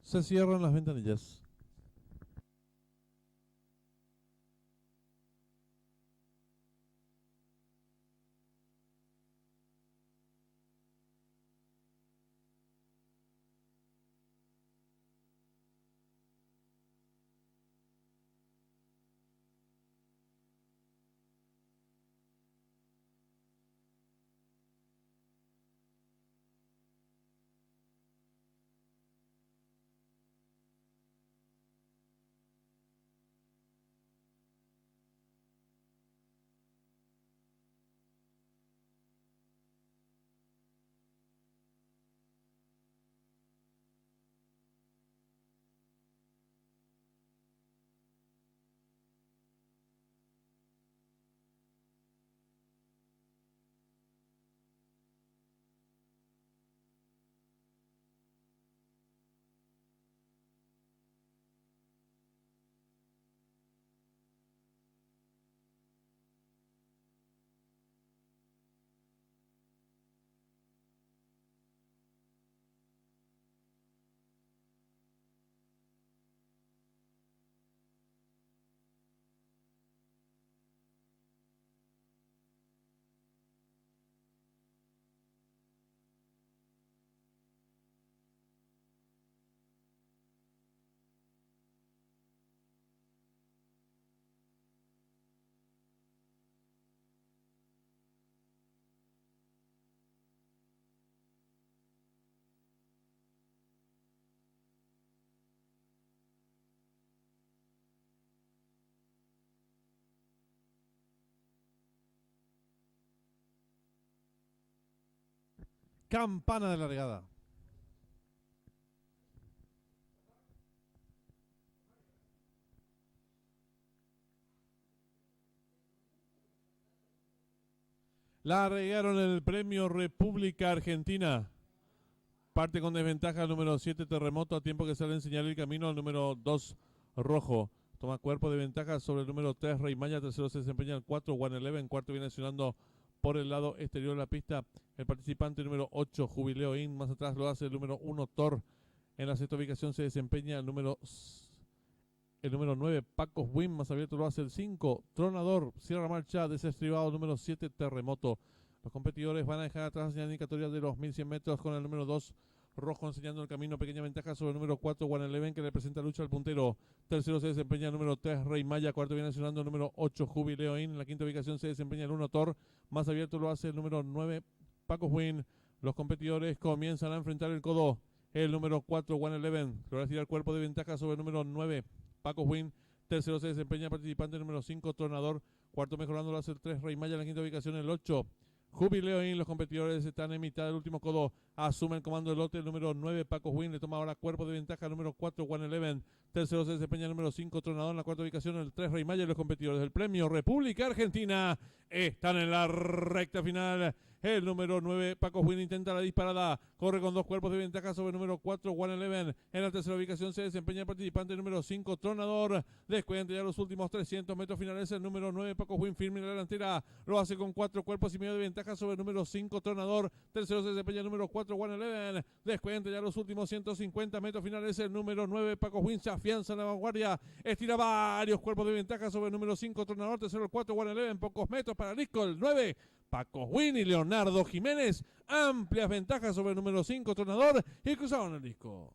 Se cierran las ventanillas. Campana de largada. Largaron el premio República Argentina. Parte con desventaja el número 7 Terremoto, a tiempo que sale en señal el camino al número 2 Rojo. Toma cuerpo de ventaja sobre el número 3 Rey Maya. Tercero se desempeña el 4 One Eleven. Cuarto viene accionando por el lado exterior de la pista el participante número 8 Jubileo In. Más atrás lo hace el número 1 Thor. En la sexta ubicación se desempeña el número 9 Pacos Win. Más abierto lo hace el 5 Tronador. Cierra marcha desestribado número 7 Terremoto. Los competidores van a dejar atrás la señal indicatoria de los 1100 metros con el número 2 Rojo enseñando el camino. Pequeña ventaja sobre el número 4 One Eleven, que le presenta lucha al puntero. Tercero se desempeña el número 3 Rey Maya. Cuarto viene accionando el número 8 Jubileo In. En la quinta ubicación se desempeña el 1 Thor. Más abierto lo hace el número 9 Pacos Win. Los competidores comienzan a enfrentar el codo. El número 4 One Eleven logra tirar cuerpo de ventaja sobre el número 9 Pacos Win. Tercero se desempeña el participante número 5 Tronador. Cuarto mejorando lo hace el 3 Rey Maya. En la quinta ubicación el 8 Jubileo In. Los competidores están en mitad del último codo. Asume el comando del lote el número 9 Pacos Win. Le toma ahora cuerpo de ventaja el número 4 One Eleven. Tercero se desempeña el número 5 Tronador. En la cuarta ubicación el 3 Rey Maya. Y los competidores del premio República Argentina están en la recta final. El número 9 Pacos Win intenta la disparada. Corre con dos cuerpos de ventaja sobre el número 4 One Eleven. En la tercera ubicación se desempeña el participante número 5 Tronador. Descuenta ya los últimos 300 metros finales. El número 9 Pacos Win firme en la delantera. Lo hace con 4 cuerpos y medio de ventaja sobre el número 5 Tronador. Tercero se desempeña el número 4 One Eleven. Descuenta ya los últimos 150 metros finales. El número 9 Pacos Win se afianza en la vanguardia. Estira varios cuerpos de ventaja sobre el número 5 Tronador. Tercero el 4 One Eleven. Pocos metros para Risco. El 9 Pacos Win y Leonardo Jiménez. Amplias ventajas sobre el número 5 Tronador. Y cruzaron el disco.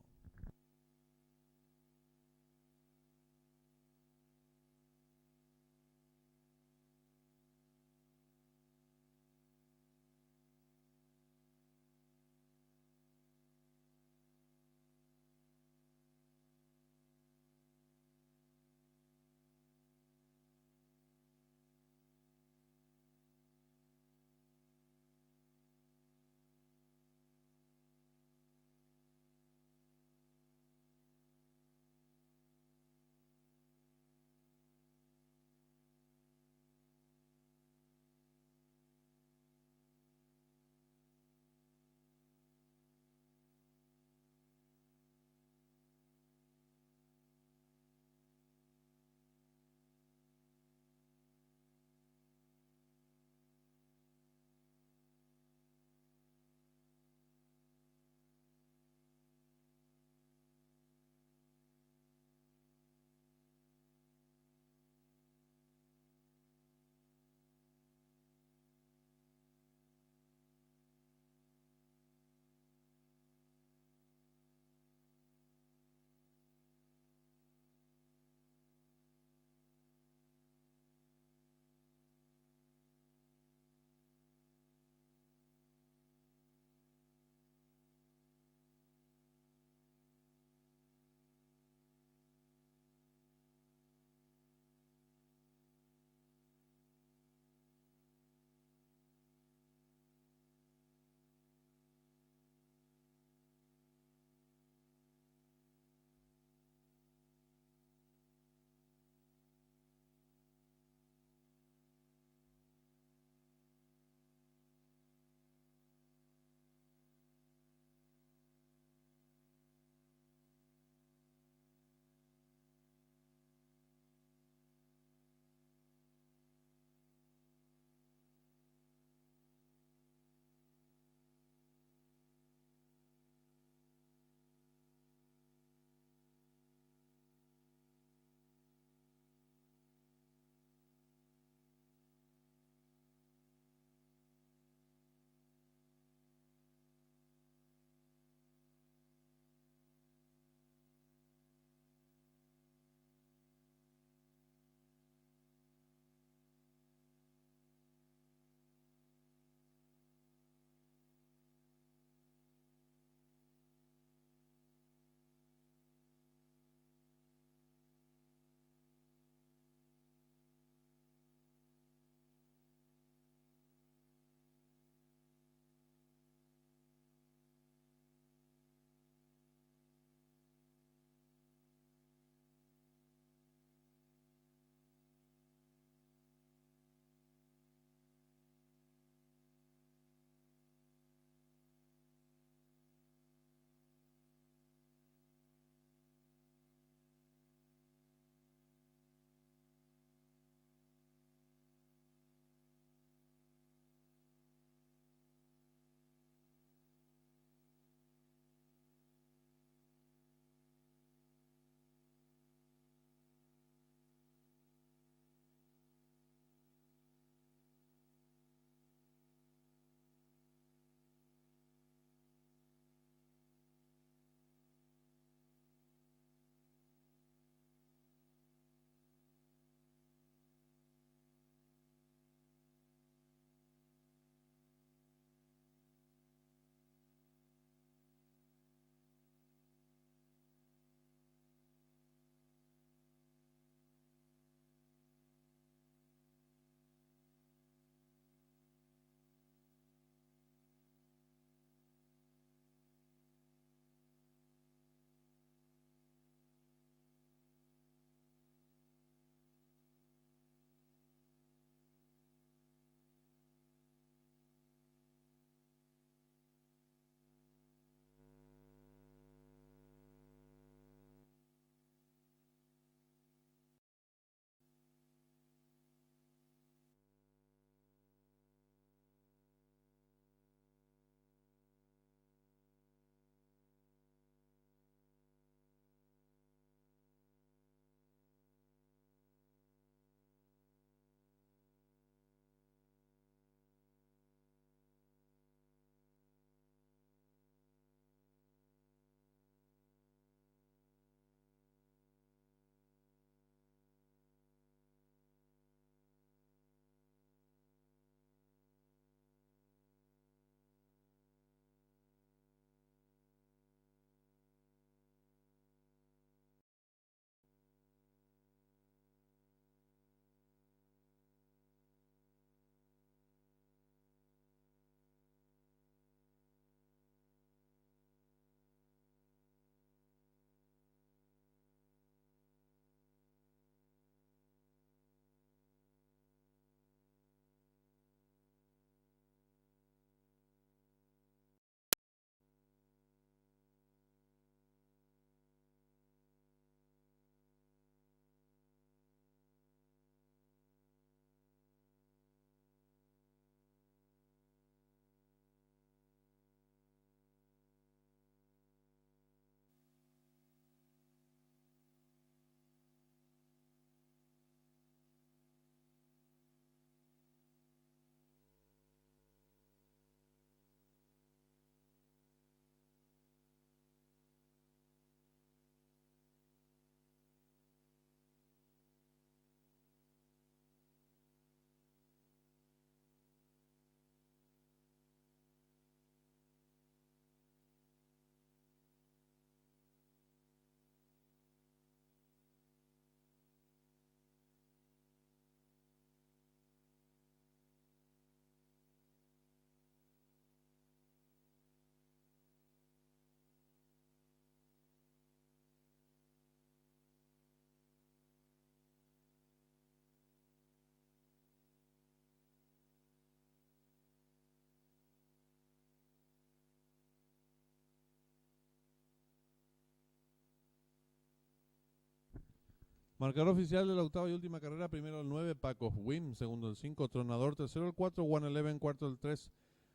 Marcador oficial de la octava y última carrera. Primero el 9, Paco Wim. Segundo el 5, Tronador. Tercero el 4, One Eleven. Cuarto el 3,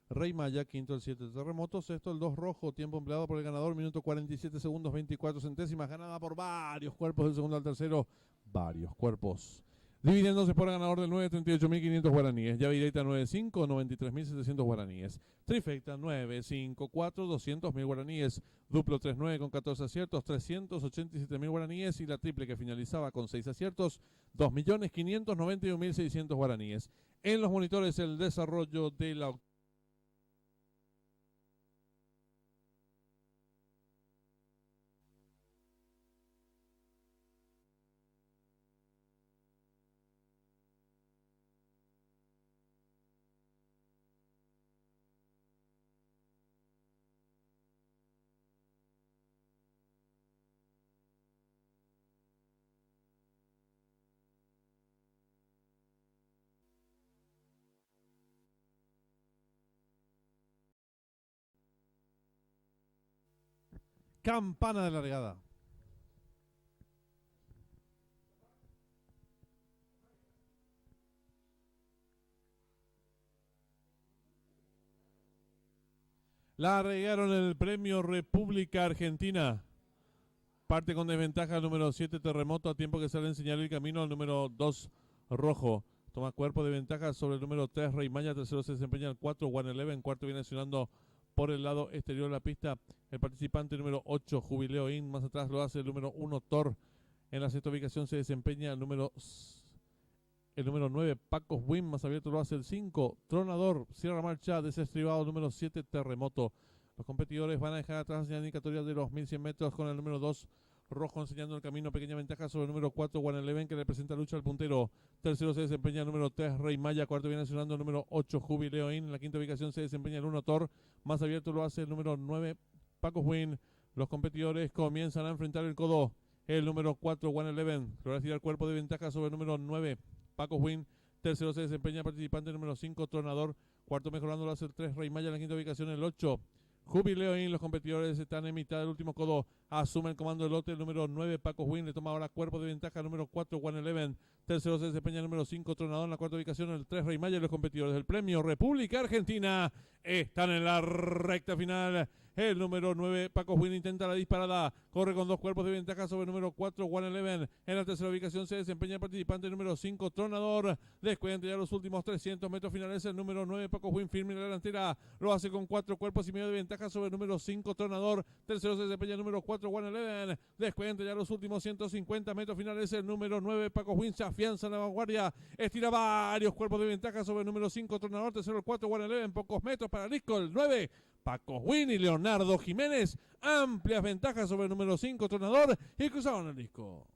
Rey Maya. Quinto el 7, Terremoto. Sexto el 2, Rojo. Tiempo empleado por el ganador, minuto 47 segundos 24 centésimas. Ganada por varios cuerpos del segundo al tercero. Varios cuerpos. Dividiéndose por el ganador del 9, 38.500 guaraníes. Llave directa 9-5, 93.700 guaraníes. Trifecta 9-5-4, 200.000 guaraníes. Duplo 3-9 con 14 aciertos, 387.000 guaraníes. Y la triple que finalizaba con 6 aciertos, 2.591.600 guaraníes. En los monitores el desarrollo de la octava. Campana de largada. Largaron el premio República Argentina. Parte con desventaja el número 7, Terremoto, a tiempo que sale a enseñar el camino al número 2, Rojo. Toma cuerpo de ventaja sobre el número 3, Rey Maya. Tercero se desempeña el 4, One Eleven. Cuarto viene accionando por el lado exterior de la pista el participante número 8, Jubileo In. Más atrás lo hace el número 1, Thor. En la sexta ubicación se desempeña el número 9, Paco Wim. Más abierto lo hace el 5, Tronador. Cierra marcha desestribado el número 7, Terremoto. Los competidores van a dejar atrás la indicatoria de los 1100 metros con el número 2, Rojo, enseñando el camino. Pequeña ventaja sobre el número 4, One Eleven, que le presenta lucha al puntero. Tercero se desempeña el número 3, Rey Maya. Cuarto viene accionando el número 8, Jubileo In. En la quinta ubicación se desempeña el 1, Thor. Más abierto lo hace el número 9, Paco Win. Los competidores comienzan a enfrentar el codo. El número 4, One Eleven, logra tirar cuerpo de ventaja sobre el número 9, Paco Win. Tercero se desempeña el participante número 5, Tronador. Cuarto mejorando lo hace el 3, Rey Maya. En la quinta ubicación el 8, Jubileo In. Los competidores están en mitad del último codo. Asume el comando del lote el número 9, Paco Win. Le toma ahora cuerpo de ventaja el número 4, One Eleven. Tercero se desempeña el número 5, Tronador. En la cuarta ubicación el 3, Rey Maya. Los competidores del premio República Argentina están en la recta final. El número 9, Paco Win, intenta la disparada. Corre con dos cuerpos de ventaja sobre el número 4, One Eleven. En la tercera ubicación se desempeña el participante número 5, Tronador. Descuenta ya los últimos 300 metros finales. El número 9, Paco Win, firme en la delantera. Lo hace con 4 cuerpos y medio de ventaja sobre el número 5, Tronador. Tercero se desempeña el número 4, One Eleven. Descuenta ya los últimos 150 metros finales. El número 9, Paco Win, se afianza en la vanguardia. Estira varios cuerpos de ventaja sobre el número 5, Tronador. Tercero el 4, One Eleven. Pocos metros para Lisco. El 9, Paco Win y Leonardo Jiménez. Amplias ventajas sobre el número 5, Tronador. Y cruzaron el disco.